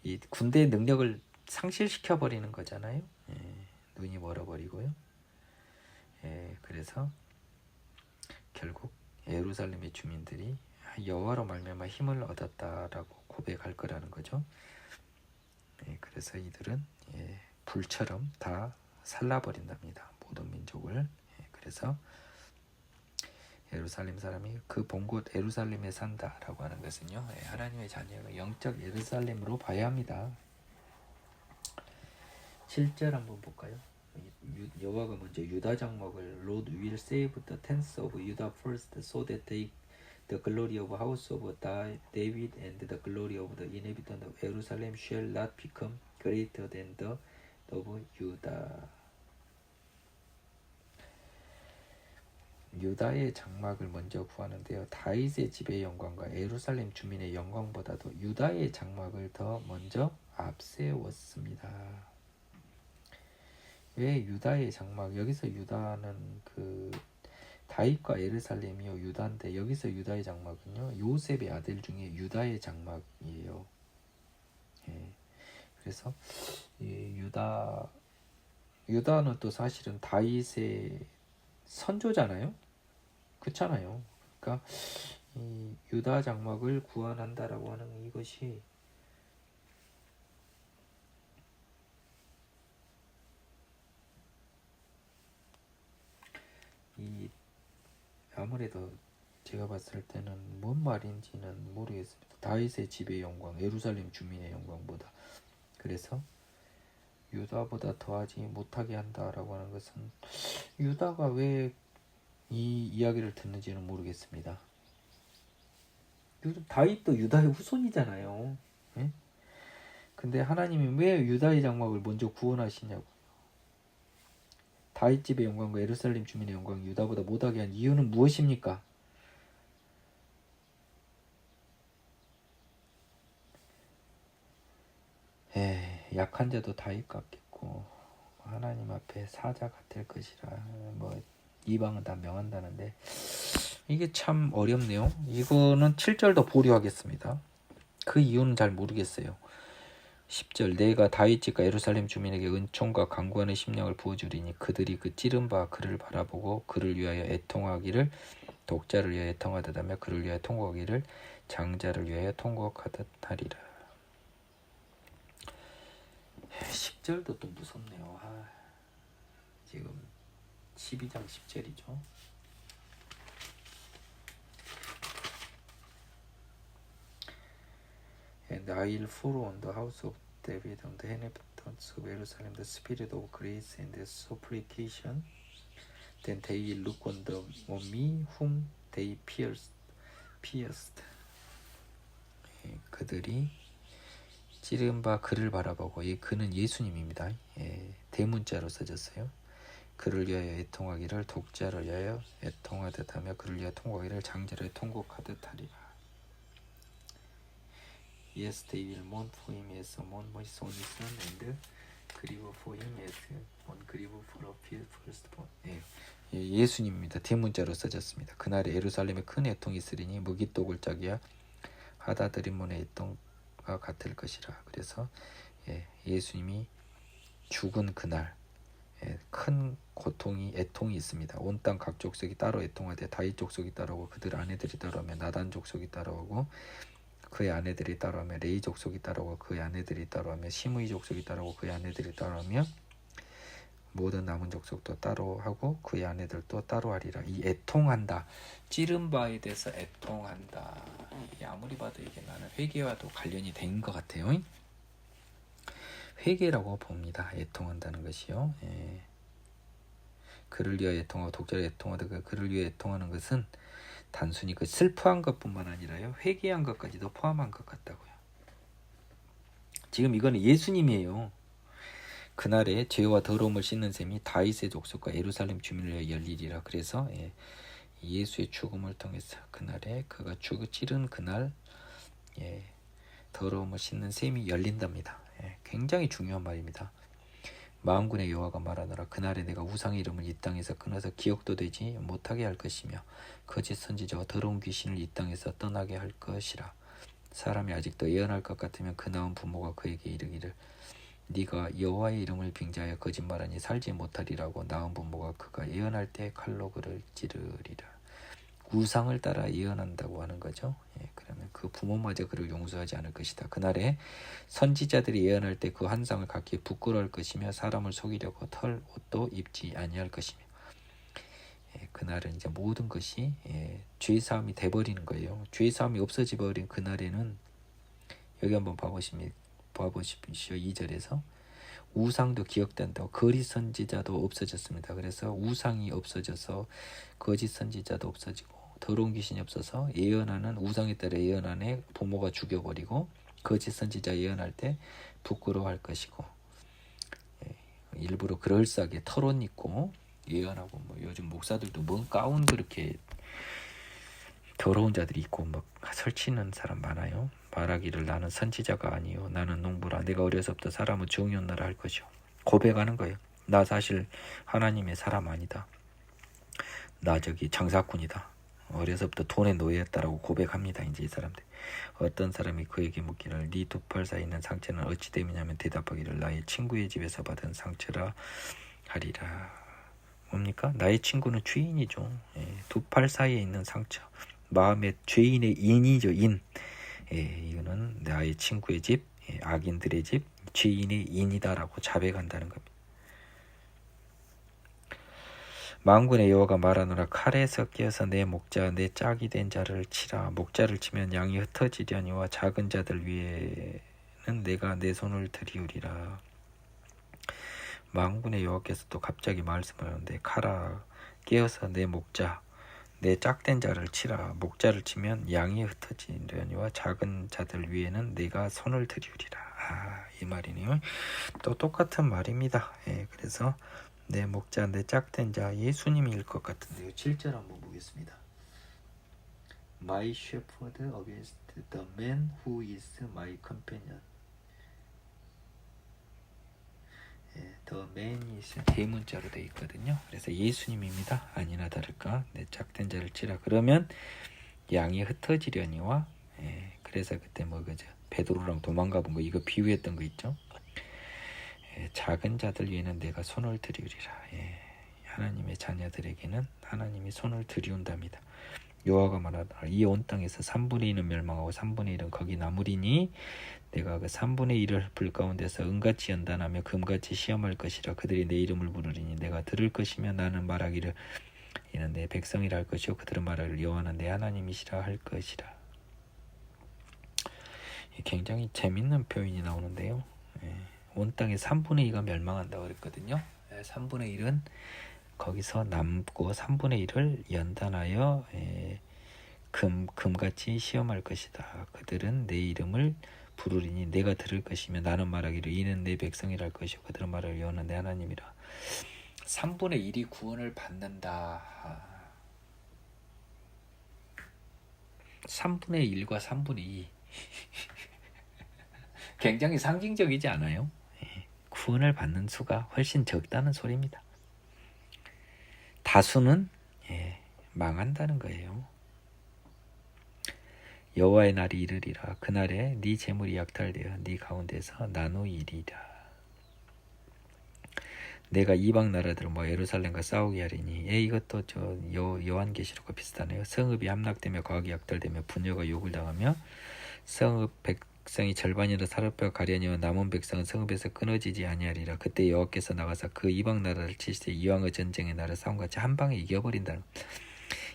이 군대의 능력을 상실시켜 버리는 거잖아요. 눈이 멀어버리고요. 그래서 결국 예루살렘의 주민들이 여호와로 말미암아 힘을 얻었다라고 고백할 거라는 거죠. 그래서 이들은 불처럼 다 살라버린답니다. 모든 민족을. 그래서 예루살렘 사람이 그 본 곳 예루살렘에 산다라고 하는 것은요. 하나님의 자녀가 영적 예루살렘으로 봐야 합니다. 7절 한번 볼까요? 여호와가 먼저 유다 장막을 Lord will save the tents of Judah first so that the glory of house of David and the glory of the inhabitant of Jerusalem shall not become greater than the of Judah. 유다의 장막을 먼저 구하는데요. 다윗의 집의 영광과 예루살렘 주민의 영광보다도 유다의 장막을 더 먼저 앞세웠습니다. 왜 유다의 장막? 여기서 유다는 그 다윗과 예루살렘이요 유다인데 여기서 유다의 장막은요 요셉의 아들 중에 유다의 장막이에요. 그래서 이 유다는 또 사실은 다윗의 선조잖아요. 그렇잖아요. 그러니까 이 유다 장막을 구원한다라고 하는 이것이 아무래도 제가 봤을 때는 뭔 말인지는 모르겠습니다. 다윗의 집의 영광, 예루살렘 주민의 영광보다. 그래서 유다보다 더하지 못하게 한다라고 하는 것은 유다가 왜 이 이야기를 듣는지는 모르겠습니다. 다윗도 유다의 후손이잖아요. 예? 근데 하나님이 왜 유다의 장막을 먼저 구원하시냐고. 다윗 집의 영광과 예루살렘 주민의 영광 유다보다 못하게 한 이유는 무엇입니까? 약한 자도 다윗 같겠고 하나님 앞에 사자 같을 것이라 이방은 다 명한다는데 이게 참 어렵네요. 이거는 7절도 보류하겠습니다. 그 이유는 잘 모르겠어요. 10절 내가 다윗 집과 예루살렘 주민에게 은총과 간구하는 심령을 부어주리니 그들이 그 찌른 바 그를 바라보고 그를 위하여 애통하기를 독자를 위하여 애통하듯하며 그를 위하여 통곡하기를 장자를 위하여 통곡하듯 하리라. 10절도 또 무섭네요. 지금 12장 10절이죠. And I will fall on the house of David and the inhabitants of Jerusalem the spirit of grace and the supplication. Then they will look on me whom they pierced. 그들이 찌른 바 그를 바라보고 이 그는 예수님입니다. 대문자로 써졌어요. 그를 위하여 애통하기를 독자를 위하여 애통하듯 하며 그를 위하여 통곡하기를 장자를 통곡하듯 하리라. Yes, they will mourn for him as mourn his only son and grieve for him as one grieve for a firstborn. 예수님입니다. 대문자로 써졌습니다. 그날에 예루살렘에 큰 애통이 있으리니 무기독을 짝이야 하다드림 문의 애통과 같을 것이라. 그래서 예수님이 죽은 그날 큰 고통이 애통이 있습니다. 온 땅 각 족속이 따로 애통하되 다윗 족속이 따라오고 그들 아내들이 따라오며 나단 족속이 따라오고 그의 아내들이 따라오며 레위 족속이 따라오고 그의 아내들이 따라오며 시므이 족속이 따라오고 그의 아내들이 따라오며 모든 남은 족속도 따로 하고 그의 아내들도 따로 하리라. 이 애통한다, 찌른 바에 대해서 애통한다. 아무리 봐도 이게 나는 회개와도 관련이 된 것 같아요. 회개라고 봅니다. 애통한다는 것이요. 그를 위하여 애통하고 독자를 애통하다. 그를 위하여 애통하는 것은 단순히 그 슬퍼한 것뿐만 아니라요, 회개한 것까지도 포함한 것 같다고요. 지금 이거는 예수님이에요. 그날에 죄와 더러움을 씻는 셈이 다윗의 족속과 예루살렘 주민을 위하여 열리리라. 그래서 예수의 죽음을 통해서 그날에 그가 찌른 그날 더러움을 씻는 셈이 열린답니다. 굉장히 중요한 말입니다. 만군의 여호와가 말하노라. 그날에 내가 우상의 이름을 이 땅에서 끊어서 기억도 되지 못하게 할 것이며 거짓 선지자와 더러운 귀신을 이 땅에서 떠나게 할 것이라. 사람이 아직도 예언할 것 같으면 그 낳은 부모가 그에게 이르기를 네가 여호와의 이름을 빙자하여 거짓말하니 살지 못하리라고 낳은 부모가 그가 예언할 때 칼로 그를 찌르리라. 우상을 따라 예언한다고 하는 거죠. 그러면 그 부모마저 그를 용서하지 않을 것이다. 그날에 선지자들이 예언할 때 그 환상을 갖기에 부끄러울 것이며 사람을 속이려고 털 옷도 입지 아니할 것이며 그날은 이제 모든 것이 죄사함이 돼버리는 거예요. 죄사함이 없어져 버린 그날에는 여기 한번 봐보십시오. 2절에서 우상도 기억된다고. 거짓 선지자도 없어졌습니다. 그래서 우상이 없어져서 거짓 선지자도 없어지고 더러운 귀신이 없어서 예언하는 우상에 따라 예언하는 부모가 죽여버리고 거짓 선지자 예언할 때 부끄러워할 것이고 일부러 그럴싸하게 털옷 입고 예언하고 요즘 목사들도 뭔 가운 그렇게 더러운 자들이 있고 막 설치는 사람 많아요. 말하기를 나는 선지자가 아니요 나는 농부라. 내가 어려서부터 사람은 정욕나라 할 것이요. 고백하는 거예요. 나 사실 하나님의 사람 아니다. 나 장사꾼이다. 어려서부터 돈의 노예였다라고 고백합니다. 이제 이 사람들. 어떤 사람이 그에게 묻기를 네 두 팔 사이에 있는 상처는 어찌 됨이냐면 대답하기를 나의 친구의 집에서 받은 상처라 하리라. 뭡니까? 나의 친구는 죄인이죠. 두 팔 사이에 있는 상처. 마음의 죄인의 인이죠. 인. 이거는 나의 친구의 집, 악인들의 집, 죄인의 인이다라고 자백한다는 겁니다. 만군의 여호와가 말하노라. 칼에서 끼어서 내 목자 내 짝이 된 자를 치라. 목자를 치면 양이 흩어지려니와 작은 자들 위에는 내가 내 손을 들이우리라. 만군의 여호와께서 또 갑자기 말씀하는데 칼아 끼어서 내 목자 내 짝된 자를 치라. 목자를 치면 양이 흩어지려니와 작은 자들 위에는 내가 손을 들이우리라. 이 말이네요. 또 똑같은 말입니다. 그래서 내 목자 내 짝된 자 예수님일 것 같은데요. 7절 한번 보겠습니다. My shepherd against the man who is my companion. The man이 대문자로 되어 있거든요. 그래서 예수님입니다. 아니나 다를까 내 짝된 자를 치라. 그러면 양이 흩어지려니와 그래서 그때 그죠 베드로랑 도망가 본 거 이거 비유했던 거 있죠. 작은 자들 위에는 내가 손을 들이우리라. 하나님의 자녀들에게는 하나님이 손을 들이운답니다. 여호와가 말하노라. 이 온 땅에서 3분의 1은 멸망하고 3분의 1은 거기 남으리니 내가 그 3분의 1을 불 가운데서 은같이 연단하며 금같이 시험할 것이라. 그들이 내 이름을 부르리니 내가 들을 것이며 나는 말하기를 이는 내 백성이라 할 것이요 그들은 말하기를 여호와는 내 하나님이시라 할 것이라. 굉장히 재밌는 표현이 나오는데요. 온 땅의 3분의 2가 멸망한다고 그랬거든요. 3분의 1은 거기서 남고 3분의 1을 연단하여 금같이 시험할 것이다. 그들은 내 이름을 부르리니 내가 들을 것이며 나는 말하기를 이는 내 백성이라 할 것이요 그들은 말하기를 여호와는 내 하나님이라. 3분의 1이 구원을 받는다. 3분의 1과 3분의 2 굉장히 상징적이지 않아요? 구원을 받는 수가 훨씬 적다는 소리입니다. 다수는 망한다는 거예요. 여호와의 날이 이르리라. 그날에 네 재물이 약탈되어 네 가운데서 나누이리라. 내가 이방 나라들 예루살렘과 싸우게 하리니 이것도 요한계시록과 비슷하네요. 성읍이 함락되며 과학이 약탈되며 부녀가 욕을 당하며 성읍 백성이 절반이라 사르뼈 가려니와 남은 백성은 성읍에서 끊어지지 아니하리라. 그때 여호와께서 나가사 그 이방 나라를 치시되 이왕의 전쟁의 날을 싸움같이 한 방에 이겨버린다는,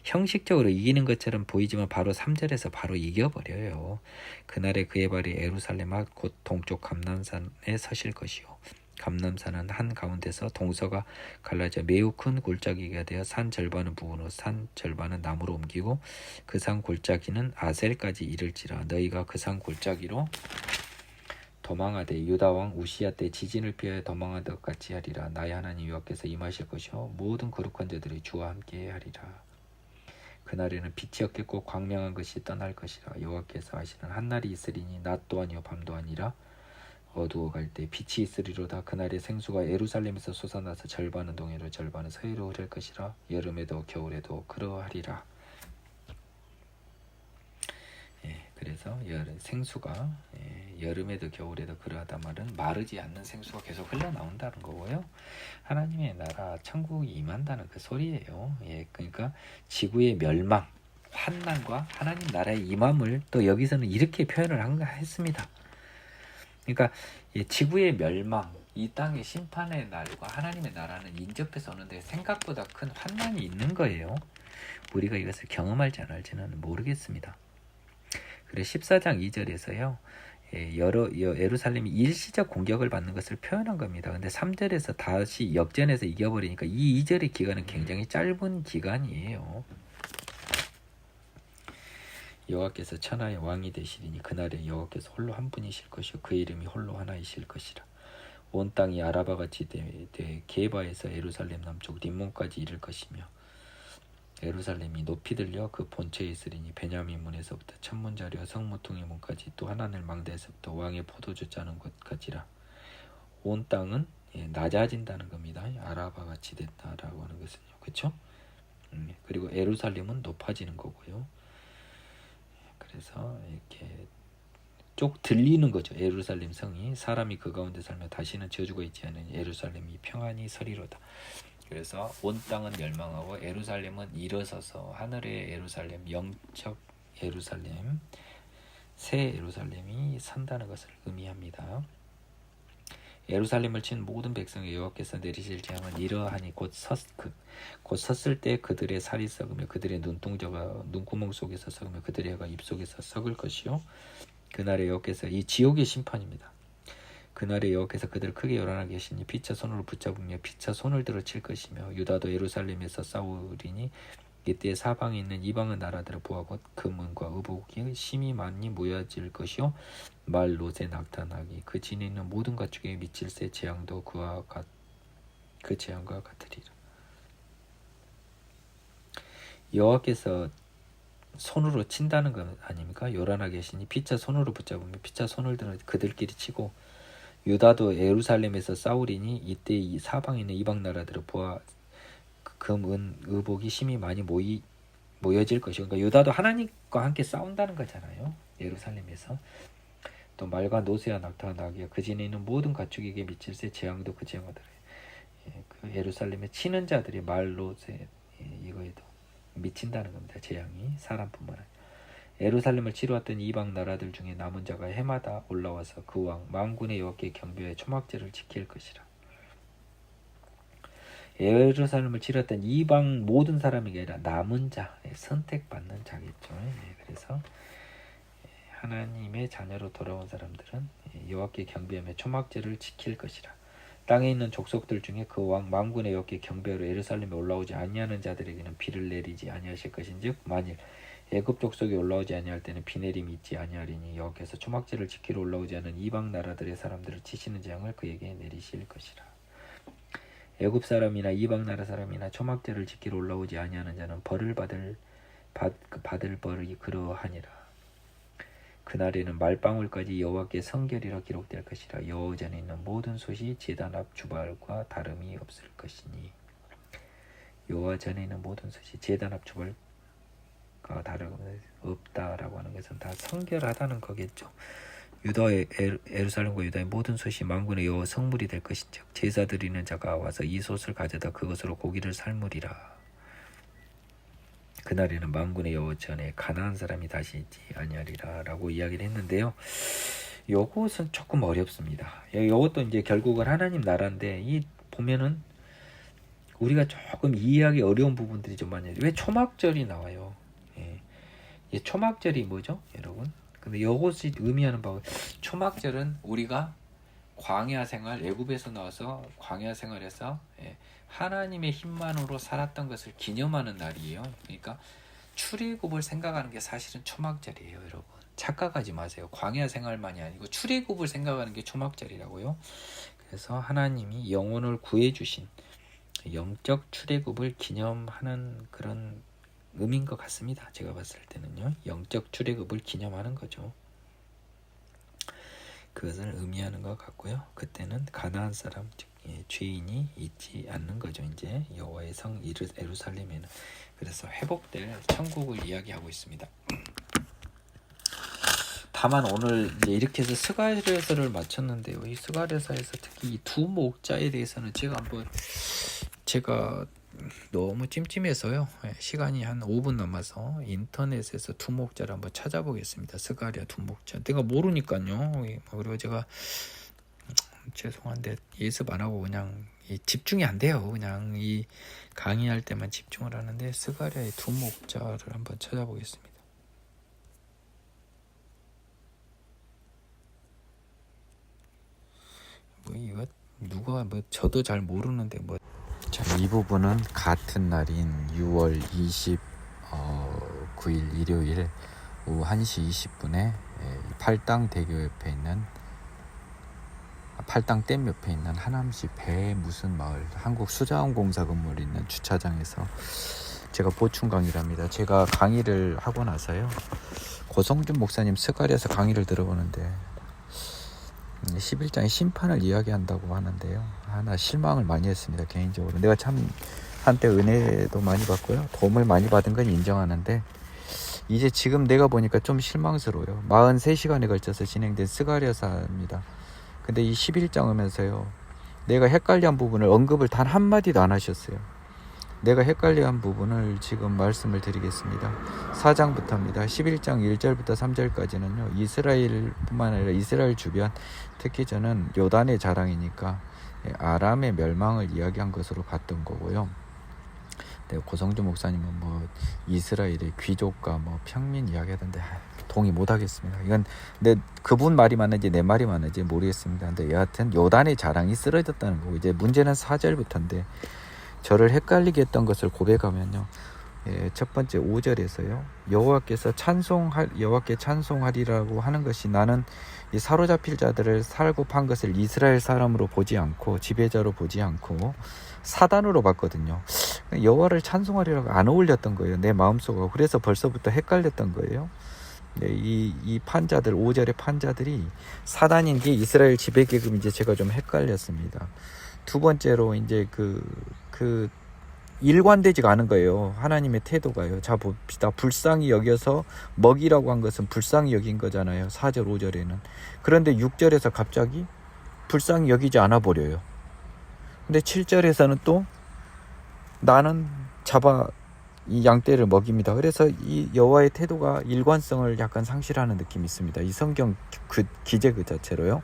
형식적으로 이기는 것처럼 보이지만 바로 3절에서 바로 이겨버려요. 그날에 그의 발이 예루살렘 곧 동쪽 감람산에 서실 것이요, 감람산은 한가운데서 동서가 갈라져 매우 큰 골짜기가 되어 산 절반은 부근으로 산 절반은 남으로 옮기고 그 산 골짜기는 아셀까지 이를지라. 너희가 그 산 골짜기로 도망하되 유다 왕 우시야 때 지진을 피하여 도망한 것 같이 하리라. 나의 하나님 여호와께서 임하실 것이요 모든 거룩한 자들이 주와 함께 하리라. 그날에는 빛이 없겠고 광명한 것이 떠날 것이라. 여호와께서 하시는 한날이 있으리니 낮도 아니요 밤도 아니라 어두워갈 때 빛이 있으리로다. 그날에 생수가 예루살렘에서 솟아나서 절반은 동해로 절반은 서해로 흐를 것이라. 여름에도 겨울에도 그러하리라. 그래서 생수가 여름에도 겨울에도 그러하다 말은 마르지 않는 생수가 계속 흘러나온다는 거고요. 하나님의 나라 천국이 임한다는 그 소리예요. 그러니까 지구의 멸망, 환난과 하나님 나라의 임함을 또 여기서는 이렇게 표현을 했습니다. 그러니까 지구의 멸망, 이 땅의 심판의 날과 하나님의 나라는 인접해서 오는데 생각보다 큰 환난이 있는 거예요. 우리가 이것을 경험할지 안 할지는 모르겠습니다. 그래서 14장 2절에서요. 예루살렘이 일시적 공격을 받는 것을 표현한 겁니다. 근데 3절에서 다시 역전해서 이겨버리니까 이 2절의 기간은 굉장히 짧은 기간이에요. 여호와께서 천하의 왕이 되시리니 그날에 여호와께서 홀로 한 분이실 것이요 그 이름이 홀로 하나이실 것이라. 온 땅이 아라바같이 되 게바에서 예루살렘 남쪽 림몬까지 이를 것이며 예루살렘이 높이 들려 그 본처에 있으리니 베냐민 문에서부터 천문자리와 성모퉁이 문까지 또 하나늘 망대에서부터 왕의 포도주 짜는 곳까지라. 온 땅은 낮아진다는 겁니다. 아라바같이 됐다라고 하는 것은요. 그렇죠? 그리고 예루살렘은 높아지는 거고요. 그래서 이렇게 쭉 들리는 거죠. 예루살렘 성이 사람이 그 가운데 살며 다시는 저주가 있지 않은 예루살렘이 평안히 서리로다. 그래서 온 땅은 멸망하고 예루살렘은 일어서서 하늘의 예루살렘, 영적 예루살렘, 새 예루살렘이 산다는 것을 의미합니다. 예루살렘을 친 모든 백성의 여호와께서 내리실 재앙은 이러하니 곧 섰을 때 그들의 살이 썩으며 그들의 눈동자가 눈구멍 속에서 썩으며 그들의 혀가 입속에서 썩을 것이요. 그날에 여호와께서 이 지옥의 심판입니다. 그날에 여호와께서 그들을 크게 요란하게 하시니 피차 손으로 붙잡으며 피차 손을 들어 칠 것이며 유다도 예루살렘에서 싸우리니 이때 사방에 있는 이방의 나라들을 보아고 금은과 의복이 심히 많이 모여질 것이요 말 롯에 나타나기 그 진에 있는 모든 가축에 미칠새 재앙도 그 재앙과 같으리라. 여호와께서 손으로 친다는 것 아닙니까? 요란하게 하시니 피차 손으로 붙잡으며 피차 손을 들어 그들끼리 치고 유다도 예루살렘에서 싸우리니 이때 이 사방에 있는 이방 나라들을 보아 금, 은, 의복이 심히 많이 모여질 것이고, 그러니까 유다도 하나님과 함께 싸운다는 거잖아요. 예루살렘에서. 또 말과 노새와 낙타와 나귀와 그 진에 있는 모든 가축에게 미칠새 재앙도 그 재앙과 더러. 그 예루살렘에 치는 자들이 말, 노새 이거에도 미친다는 겁니다. 재앙이 사람뿐만 아니라. 예루살렘을 치루었던 이방 나라들 중에 남은 자가 해마다 올라와서 그 왕 만군의 여호와께 경배하여 초막제를 지킬 것이라. 예루살렘을 치렀던 이방 모든 사람에게 아니라 남은 자, 선택받는 자겠죠. 그래서 하나님의 자녀로 돌아온 사람들은 여호와께 경배하며 초막제를 지킬 것이라. 땅에 있는 족속들 중에 그 왕 만군의 여호와께 경배하러 예루살렘에 올라오지 아니하는 자들에게는 비를 내리지 아니하실 것인즉 만일 애굽 족속이 올라오지 아니할 때는 비 내림이 있지 아니하리니 여호와께서 초막제를 지키러 올라오지 않은 이방 나라들의 사람들을 치시는 재앙을 그에게 내리실 것이라. 애굽 사람이나 이방 나라 사람이나 초막제를 지키러 올라오지 아니하는 자는 벌을 받을 벌이 그러하니라. 그날에는 말방울까지 여호와께 성결이라 기록될 것이라. 여호전에 있는 모든 솥이 제단 앞 주발과 다름이 없을 것이니. 여호와 전에 있는 모든 솥이 제단 앞 주발과 다름이 없다라고 하는 것은 다 성결하다는 거겠죠. 유다의 예루살렘과 유다의 모든 솥이 만군의 여호와 성물이 될 것인즉 제사 드리는 자가 와서 이 솥을 가져다 그것으로 고기를 삶으리라. 그날에는 만군의 여호와 전에 가나안 사람이 다시 있지 아니하리라 라고 이야기를 했는데요. 요것은 조금 어렵습니다. 요것도 이제 결국은 하나님 나라인데 이 보면은 우리가 조금 이해하기 어려운 부분들이 좀 많아요. 왜 초막절이 나와요? 이 초막절이 뭐죠, 여러분? 근데 요것이 의미하는 바가 초막절은 우리가 광야 생활, 애굽에서 나와서 광야 생활에서 하나님의 힘만으로 살았던 것을 기념하는 날이에요. 그러니까 출애굽을 생각하는 게 사실은 초막절이에요, 여러분. 착각하지 마세요. 광야 생활만이 아니고 출애굽을 생각하는 게 초막절이라고요. 그래서 하나님이 영혼을 구해주신 영적 출애굽을 기념하는 그런 의미인 것 같습니다. 제가 봤을 때는요. 영적 출애굽을 기념하는 거죠. 그것을 의미하는 것 같고요. 그때는 가나안 사람, 즉 죄인이 있지 않는 거죠. 이제 여호와의 성 예루살렘에는. 그래서 회복될 천국을 이야기하고 있습니다. 다만 오늘 이제 이렇게 해서 스가랴서를 마쳤는데요. 이 스가랴서에서 특히 이 두 목자에 대해서는 제가 너무 찜찜해서요. 시간이 한 5분 남아서 인터넷에서 두 목자를 한번 찾아보겠습니다. 스가랴 두 목자. 내가 모르니까요. 그리고 제가 죄송한데 예습 안 하고 그냥 집중이 안 돼요. 그냥 이 강의할 때만 집중을 하는데 스가랴의 두 목자를 한번 찾아보겠습니다. 이거 누가 저도 잘 모르는데 자, 이 부분은 같은 날인 6월 29일 일요일 오후 1시 20분에 팔당대교 옆에 있는 팔당댐 옆에 있는 하남시 배 무슨 마을 한국수자원공사 건물에 있는 주차장에서 제가 보충 강의를 합니다. 제가 강의를 하고 나서요. 고성준 목사님 스가랴서 강의를 들어보는데 11장의 심판을 이야기한다고 하는데요. 나 실망을 많이 했습니다. 개인적으로. 내가 참 한때 은혜도 많이 받고요. 도움을 많이 받은 건 인정하는데 이제 지금 내가 보니까 좀 실망스러워요. 43시간에 걸쳐서 진행된 스가랴서입니다. 근데 이 11장 오면서요. 내가 헷갈려한 부분을 언급을 단 한마디도 안 하셨어요. 내가 헷갈려한 부분을 지금 말씀을 드리겠습니다. 4장부터입니다. 11장 1절부터 3절까지는요. 이스라엘뿐만 아니라 이스라엘 주변, 특히 저는 요단의 자랑이니까 아람의 멸망을 이야기한 것으로 봤던 거고요. 고성주 목사님은 이스라엘의 귀족과 평민 이야기하던데 동의 못하겠습니다. 이건 그분 말이 맞는지 내 말이 맞는지 모르겠습니다. 근데 여하튼 요단의 자랑이 쓰러졌다는 거고 이제 문제는 4절부터인데 저를 헷갈리게 했던 것을 고백하면요. 첫 번째 5절에서요. 여호와께 찬송하리라고 하는 것이 나는 이 사로잡힐 자들을 살고 판 것을 이스라엘 사람으로 보지 않고 지배자로 보지 않고 사단으로 봤거든요. 여호와를 찬송하리라고 안 어울렸던 거예요. 내 마음속으로. 그래서 벌써부터 헷갈렸던 거예요. 이 판자들 5절의 판자들이 사단인 게 이스라엘 지배계급인지 제가 좀 헷갈렸습니다. 두 번째로 이제 일관되지가 않은 거예요. 하나님의 태도가요. 자 봅시다. 불쌍히 여겨서 먹이라고 한 것은 불쌍히 여긴 거잖아요. 4절 5절에는. 그런데 6절에서 갑자기 불쌍히 여기지 않아 버려요. 근데 7절에서는 또 나는 잡아 이 양떼를 먹입니다. 그래서 이 여호와의 태도가 일관성을 약간 상실하는 느낌이 있습니다. 이 성경 기재 그 자체로요.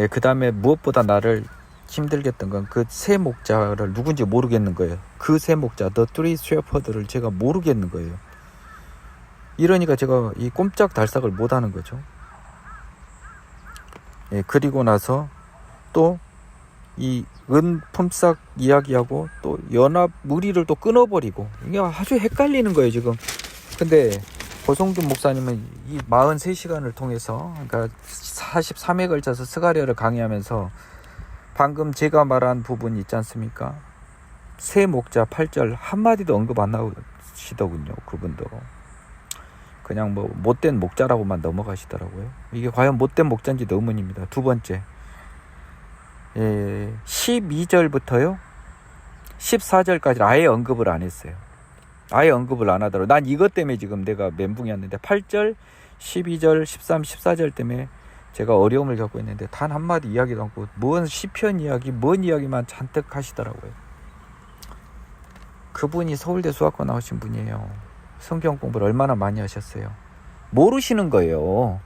그 다음에 무엇보다 나를 힘들게 했던 건 그 세 목자를 누군지 모르겠는 거예요. 그 세 목자, The Three Shepherds를 제가 모르겠는 거예요. 이러니까 제가 이 꼼짝달싹을 못하는 거죠. 그리고 나서 또 이 은품삯 이야기하고 또 연합 무리를 또 끊어버리고 이게 아주 헷갈리는 거예요 지금. 근데 고성준 목사님은 이 43시간을 통해서 그러니까 43회 걸쳐서 스가랴를 강의하면서 방금 제가 말한 부분 있지 않습니까? 세 목자 8절 한마디도 언급 안 나오시더군요. 그분도 그냥 못된 목자라고만 넘어가시더라고요. 이게 과연 못된 목자인지 의문입니다. 두 번째 12절부터요 14절까지 아예 언급을 안 했어요. 아예 언급을 안 하더라고요. 난 이것 때문에 지금 내가 멘붕이었는데 8절, 12절, 13, 14절 때문에 제가 어려움을 겪고 있는데 단 한마디 이야기도 않고 뭔 시편 이야기, 뭔 이야기만 잔뜩 하시더라고요. 그분이 서울대 수학과 나오신 분이에요. 성경 공부를 얼마나 많이 하셨어요. 모르시는 거예요.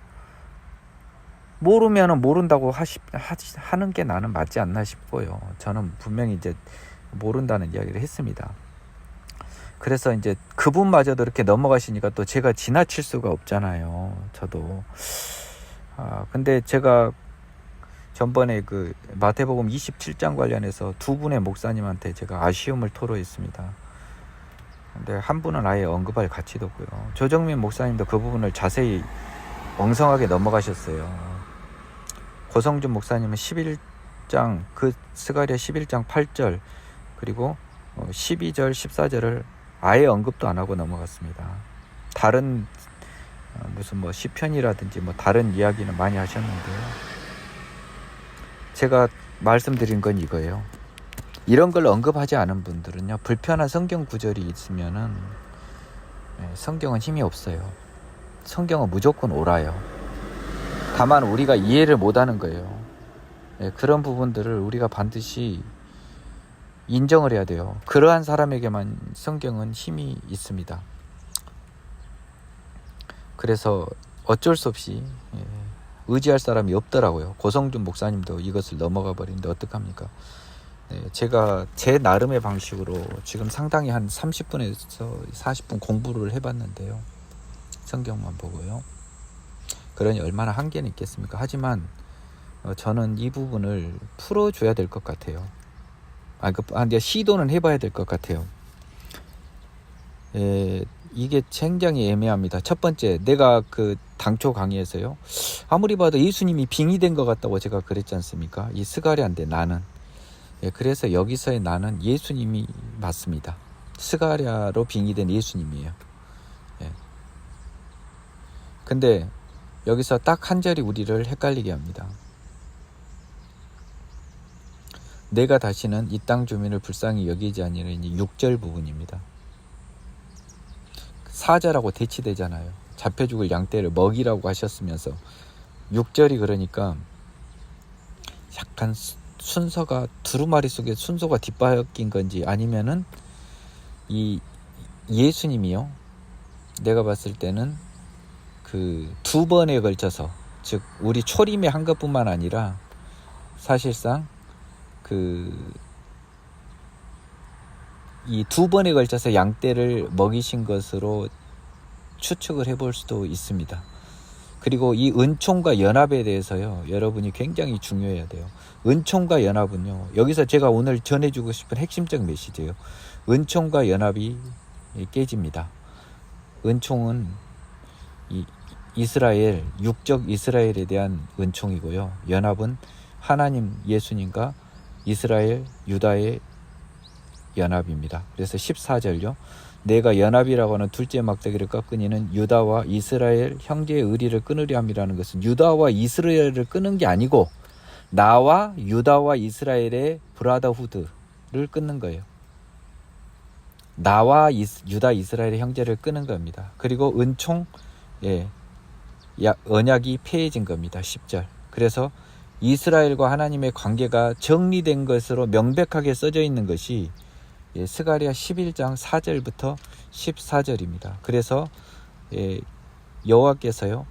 모르면은 모른다고 하는 게 나는 맞지 않나 싶어요. 저는 분명히 이제 모른다는 이야기를 했습니다. 그래서 이제 그분마저도 이렇게 넘어가시니까 또 제가 지나칠 수가 없잖아요. 저도. 근데 제가 전번에 그 마태복음 27장 관련해서 두 분의 목사님한테 제가 아쉬움을 토로했습니다. 근데 한 분은 아예 언급할 가치도 없고요. 조정민 목사님도 그 부분을 자세히 엉성하게 넘어가셨어요. 고성준 목사님은 11장, 그 스가랴 11장 8절 그리고 12절 14절을 아예 언급도 안 하고 넘어갔습니다. 다른 무슨 뭐 시편이라든지 뭐 다른 이야기는 많이 하셨는데요. 제가 말씀드린 건 이거예요. 이런 걸 언급하지 않은 분들은요, 불편한 성경 구절이 있으면은 성경은 힘이 없어요. 성경은 무조건 옳아요. 다만 우리가 이해를 못하는 거예요. 그런 부분들을 우리가 반드시 인정을 해야 돼요. 그러한 사람에게만 성경은 힘이 있습니다. 그래서 어쩔 수 없이 의지할 사람이 없더라고요. 고성준 목사님도 이것을 넘어가 버리는데 어떡합니까? 제가 제 나름의 방식으로 지금 상당히 한 30분에서 40분 공부를 해봤는데요. 성경만 보고요. 그러니 얼마나 한계는 있겠습니까? 하지만 저는 이 부분을 풀어줘야 될 것 같아요. 근데 시도는 해봐야 될 것 같아요. 이게 굉장히 애매합니다. 첫 번째, 내가 그 당초 강의에서요, 아무리 봐도 예수님이 빙의된 것 같다고 제가 그랬지 않습니까? 이 스가랴인데 나는. 그래서 여기서의 나는 예수님이 맞습니다. 스가랴로 빙의된 예수님이에요. 근데 여기서 딱 한 절이 우리를 헷갈리게 합니다. 내가 다시는 이 땅 주민을 불쌍히 여기지 아니하리니 6절 부분입니다. 4절하고 대치되잖아요. 잡혀 죽을 양떼를 먹이라고 하셨으면서 6절이 그러니까 약간 순서가 두루마리 속에 순서가 뒤바뀐 건지 아니면은 이 예수님이요, 내가 봤을 때는 그 두 번에 걸쳐서, 즉 우리 초림의 한 것뿐만 아니라 사실상 이 두 번에 걸쳐서 양떼를 먹이신 것으로 추측을 해볼 수도 있습니다. 그리고 이 은총과 연합에 대해서요, 여러분이 굉장히 중요해야 돼요. 은총과 연합은요, 여기서 제가 오늘 전해주고 싶은 핵심적 메시지예요. 은총과 연합이 깨집니다. 은총은 이스라엘, 육적 이스라엘에 대한 은총이고요. 연합은 하나님 예수님과 이스라엘, 유다의 연합입니다. 그래서 14절요. 내가 연합이라고 하는 둘째 막대기를 꺾으니는 유다와 이스라엘 형제의 의리를 끊으려 함이라는 것은 유다와 이스라엘을 끊는 게 아니고 나와 유다와 이스라엘의 브라더후드를 끊는 거예요. 나와 유다 이스라엘의 형제를 끊는 겁니다. 그리고 은총, 언약이 폐해진 겁니다. 10절. 그래서 이스라엘과 하나님의 관계가 정리된 것으로 명백하게 써져 있는 것이 스가랴 11장 4절부터 14절입니다. 그래서 여호와께서요,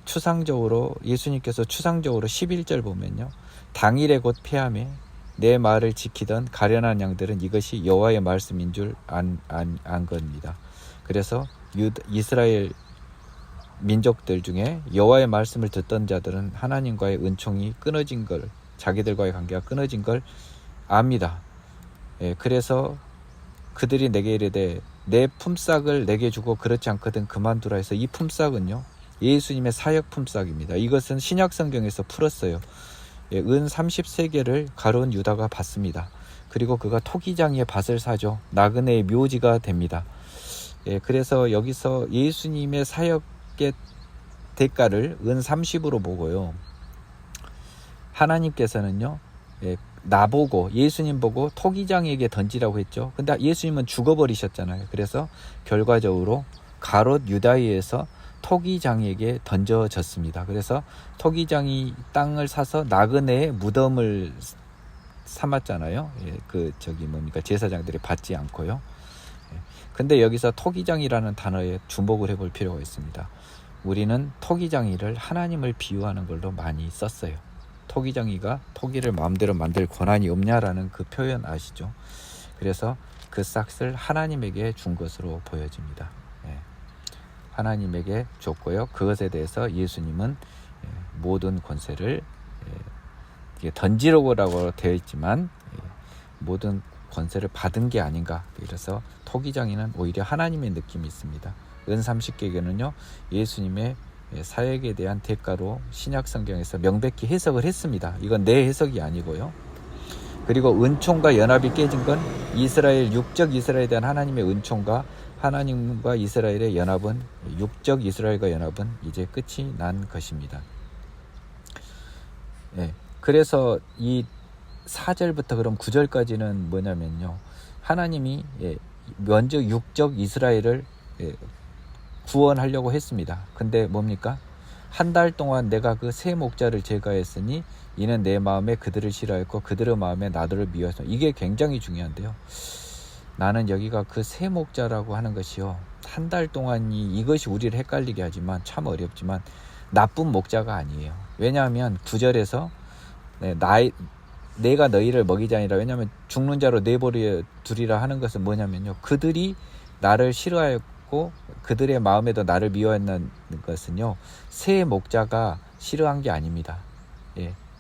추상적으로 예수님께서 추상적으로 11절 보면요, 당일에 곧 폐함에 내 말을 지키던 가련한 양들은 이것이 여호와의 말씀인 줄 안 겁니다. 그래서 이스라엘 민족들 중에 여호와의 말씀을 듣던 자들은 하나님과의 은총이 끊어진 걸, 자기들과의 관계가 끊어진 걸 압니다. 그래서 그들이 내게 이르되 내 품삯을 내게 주고 그렇지 않거든 그만두라 해서, 이 품삯은요, 예수님의 사역 품삯입니다. 이것은 신약 성경에서 풀었어요. 은 30세겔을 가룟 유다가 받습니다. 그리고 그가 토기장이의 밭을 사죠. 나그네의 묘지가 됩니다. 그래서 여기서 예수님의 사역의 대가를 은 30으로 보고요, 하나님께서는요, 나보고, 예수님 보고 토기장에게 던지라고 했죠. 근데 예수님은 죽어버리셨잖아요. 그래서 결과적으로 가롯 유다에서 토기장에게 던져졌습니다. 그래서 토기장이 땅을 사서 나그네의 무덤을 삼았잖아요. 제사장들이 받지 않고요. 근데 여기서 토기장이라는 단어에 주목을 해볼 필요가 있습니다. 우리는 토기장이를 하나님을 비유하는 걸로 많이 썼어요. 토기장이가 토기를 마음대로 만들 권한이 없냐라는 그 표현 아시죠? 그래서 그 싹을 하나님에게 준 것으로 보여집니다. 하나님에게 줬고요. 그것에 대해서 예수님은 모든 권세를 던지라고 되어 있지만 모든 권세를 받은 게 아닌가. 그래서 토기장이는 오히려 하나님의 느낌이 있습니다. 은 30개교는요 예수님의 사역에 대한 대가로 신약 성경에서 명백히 해석을 했습니다. 이건 내 해석이 아니고요. 그리고 은총과 연합이 깨진 건 이스라엘, 육적 이스라엘에 대한 하나님의 은총과 하나님과 이스라엘의 연합은, 육적 이스라엘과 연합은 이제 끝이 난 것입니다. 그래서 이 4절부터 그럼 9절까지는 뭐냐면요, 하나님이 먼저 육적 이스라엘을 구원하려고 했습니다. 근데 뭡니까? 한 달 동안 내가 그 세 목자를 제거했으니 이는 내 마음에 그들을 싫어했고 그들의 마음에 나를 미워했어. 이게 굉장히 중요한데요. 나는 여기가 그 세 목자라고 하는 것이요, 한 달 동안이 이것이 우리를 헷갈리게 하지만 참 어렵지만 나쁜 목자가 아니에요. 왜냐하면 9절에서 내가 너희를 먹이자 아니라, 왜냐하면 죽는 자로 내버려 두리라 하는 것은 뭐냐면요, 그들이 나를 싫어했고 그들의 마음에도 나를 미워했는 것은요, 새 목자가 싫어한 게 아닙니다.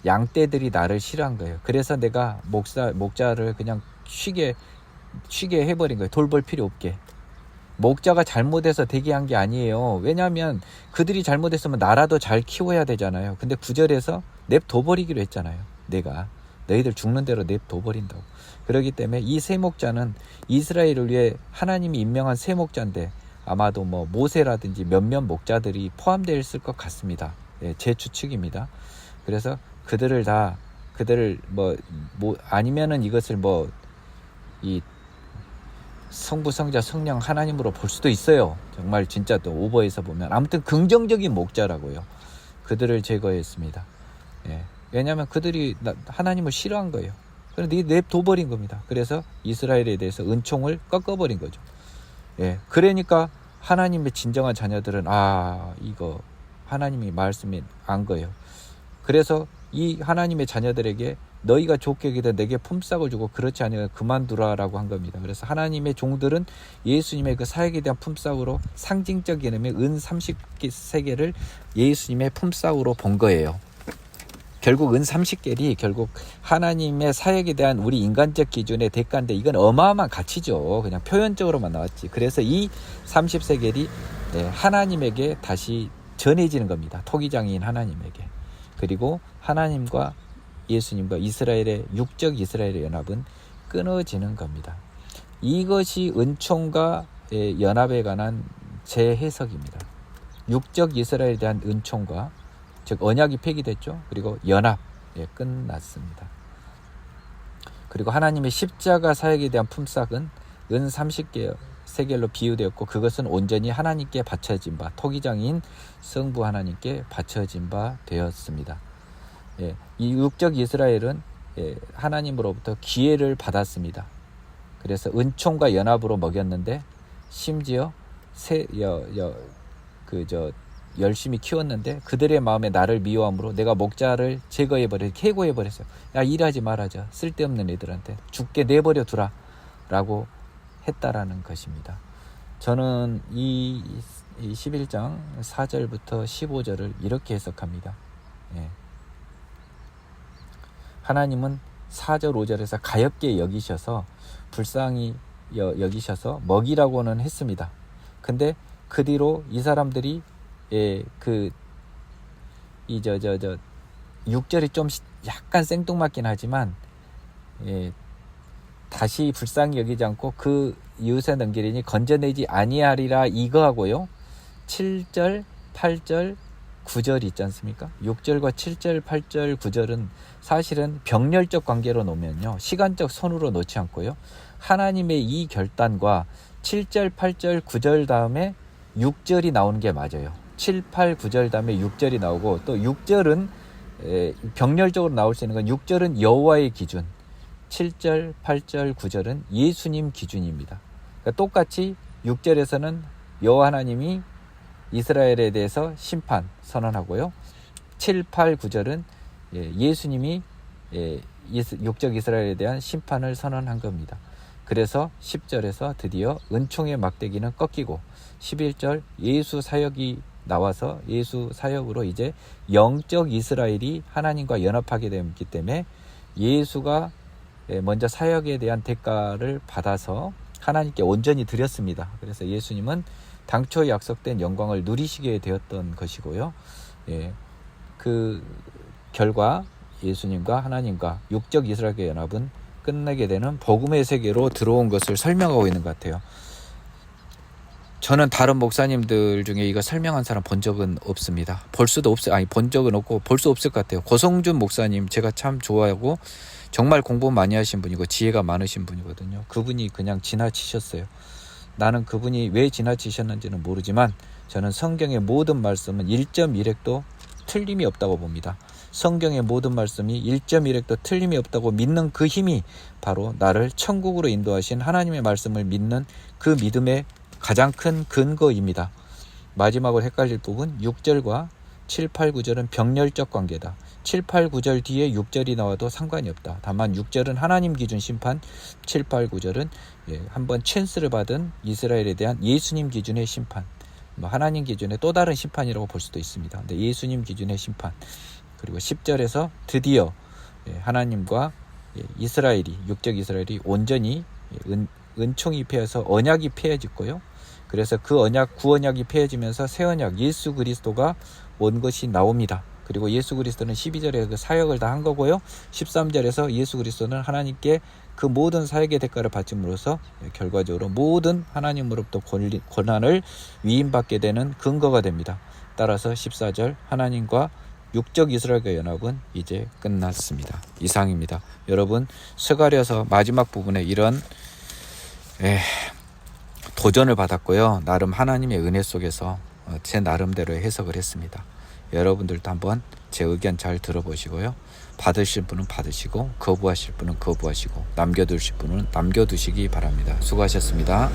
양떼들이 나를 싫어한 거예요. 그래서 내가 목자를 그냥 쉬게 해버린 거예요. 돌볼 필요 없게. 목자가 잘못해서 되게 한 게 아니에요. 왜냐하면 그들이 잘못했으면 나라도 잘 키워야 되잖아요. 근데 9절에서 냅둬버리기로 했잖아요. 내가 너희들 죽는 대로 냅둬버린다고. 그렇기 때문에 이 세 목자는 이스라엘을 위해 하나님이 임명한 세 목자인데 아마도 모세라든지 몇몇 목자들이 포함되어 있을 것 같습니다. 제 추측입니다. 그래서 그들을 아니면은 이것을 이 성부, 성자, 성령 하나님으로 볼 수도 있어요. 정말 진짜 또 오버해서 보면. 아무튼 긍정적인 목자라고요. 그들을 제거했습니다. 왜냐하면 그들이 하나님을 싫어한 거예요. 그런데 냅둬버린 겁니다. 그래서 이스라엘에 대해서 은총을 꺾어버린 거죠. 그러니까 하나님의 진정한 자녀들은 이거 하나님이 말씀이 안 거예요. 그래서 이 하나님의 자녀들에게 너희가 좋게 여기다 내게 품삯을 주고 그렇지 아니하면 그만두라라고 한 겁니다. 그래서 하나님의 종들은 예수님의 그 사역에 대한 품삯으로 상징적 개념의 은 30세겔을 예수님의 품삯으로 본 거예요. 결국 은 30겔이 결국 하나님의 사역에 대한 우리 인간적 기준의 대가인데, 이건 어마어마한 가치죠. 그냥 표현적으로만 나왔지. 그래서 이 30세겔이 하나님에게 다시 전해지는 겁니다. 토기장인 하나님에게. 그리고 하나님과 예수님과 이스라엘의 육적 이스라엘의 연합은 끊어지는 겁니다. 이것이 은총과 연합에 관한 제 해석입니다. 육적 이스라엘에 대한 은총과, 즉 언약이 폐기됐죠. 그리고 연합 끝났습니다. 그리고 하나님의 십자가 사역에 대한 품삯은 은 30세겔로 비유되었고 그것은 온전히 하나님께 바쳐진 바, 토기장인 성부 하나님께 바쳐진 바 되었습니다. 이 육적 이스라엘은 하나님으로부터 기회를 받았습니다. 그래서 은총과 연합으로 먹였는데, 심지어 열심히 키웠는데 그들의 마음에 나를 미워함으로 내가 목자를 해고해버렸어요. 야, 일하지 말아줘. 쓸데없는 애들한테 죽게 내버려 두라 라고 했다라는 것입니다. 저는 이 11장 4절부터 15절을 이렇게 해석합니다. 하나님은 4절 5절에서 가엾게 여기셔서 불쌍히 여기셔서 먹이라고는 했습니다. 근데 그 뒤로 이 사람들이 6절이 좀 약간 생뚱맞긴 하지만 다시 불쌍히 여기지 않고 그 이웃에 넘기리니 건져내지 아니하리라 이거하고요. 7절, 8절, 9절 있지 않습니까? 6절과 7절, 8절, 9절은 사실은 병렬적 관계로 놓으면요, 시간적 선으로 놓지 않고요, 하나님의 이 결단과 7절, 8절, 9절 다음에 6절이 나오는 게 맞아요. 7, 8, 9절 다음에 6절이 나오고, 또 6절은 병렬적으로 나올 수 있는 건 6절은 여호와의 기준, 7절, 8절, 9절은 예수님 기준입니다. 그러니까 똑같이 6절에서는 여호와 하나님이 이스라엘에 대해서 심판 선언하고요. 7, 8, 9절은 예수님이 육적 이스라엘에 대한 심판을 선언한 겁니다. 그래서 10절에서 드디어 은총의 막대기는 꺾이고 11절 예수 사역이 나와서 예수 사역으로 이제 영적 이스라엘이 하나님과 연합하게 되기 때문에 예수가 먼저 사역에 대한 대가를 받아서 하나님께 온전히 드렸습니다. 그래서 예수님은 당초 약속된 영광을 누리시게 되었던 것이고요. 그 결과 예수님과 하나님과 육적 이스라엘의 연합은 끝내게 되는 복음의 세계로 들어온 것을 설명하고 있는 것 같아요. 저는 다른 목사님들 중에 이거 설명한 사람 본 적은 없습니다. 본 적은 없고 볼 수 없을 것 같아요. 고성준 목사님 제가 참 좋아하고 정말 공부 많이 하신 분이고 지혜가 많으신 분이거든요. 그분이 그냥 지나치셨어요. 나는 그분이 왜 지나치셨는지는 모르지만 저는 성경의 모든 말씀은 1.1획도 틀림이 없다고 봅니다. 성경의 모든 말씀이 1.1획도 틀림이 없다고 믿는 그 힘이 바로 나를 천국으로 인도하신 하나님의 말씀을 믿는 그 믿음의 가장 큰 근거입니다. 마지막으로 헷갈릴 부분 6절과 7, 8, 9절은 병렬적 관계다. 7, 8, 9절 뒤에 6절이 나와도 상관이 없다. 다만 6절은 하나님 기준 심판, 7, 8, 9절은 한번 찬스를 받은 이스라엘에 대한 예수님 기준의 심판, 하나님 기준의 또 다른 심판이라고 볼 수도 있습니다. 근데 예수님 기준의 심판. 그리고 10절에서 드디어 하나님과 이스라엘이, 육적 이스라엘이 온전히 은총이 폐해서 언약이 폐해졌고요. 그래서 그 언약, 구언약이 폐해지면서 새 언약, 예수 그리스도가 온 것이 나옵니다. 그리고 예수 그리스도는 12절에 그 사역을 다 한 거고요. 13절에서 예수 그리스도는 하나님께 그 모든 사역의 대가를 바침으로써 결과적으로 모든 하나님으로부터 권한을 위임받게 되는 근거가 됩니다. 따라서 14절 하나님과 육적 이스라엘과 연합은 이제 끝났습니다. 이상입니다. 여러분 스가랴서 마지막 부분에 이런 도전을 받았고요. 나름 하나님의 은혜 속에서 제 나름대로 해석을 했습니다. 여러분들도 한번 제 의견 잘 들어보시고요. 받으실 분은 받으시고 거부하실 분은 거부하시고 남겨두실 분은 남겨두시기 바랍니다. 수고하셨습니다.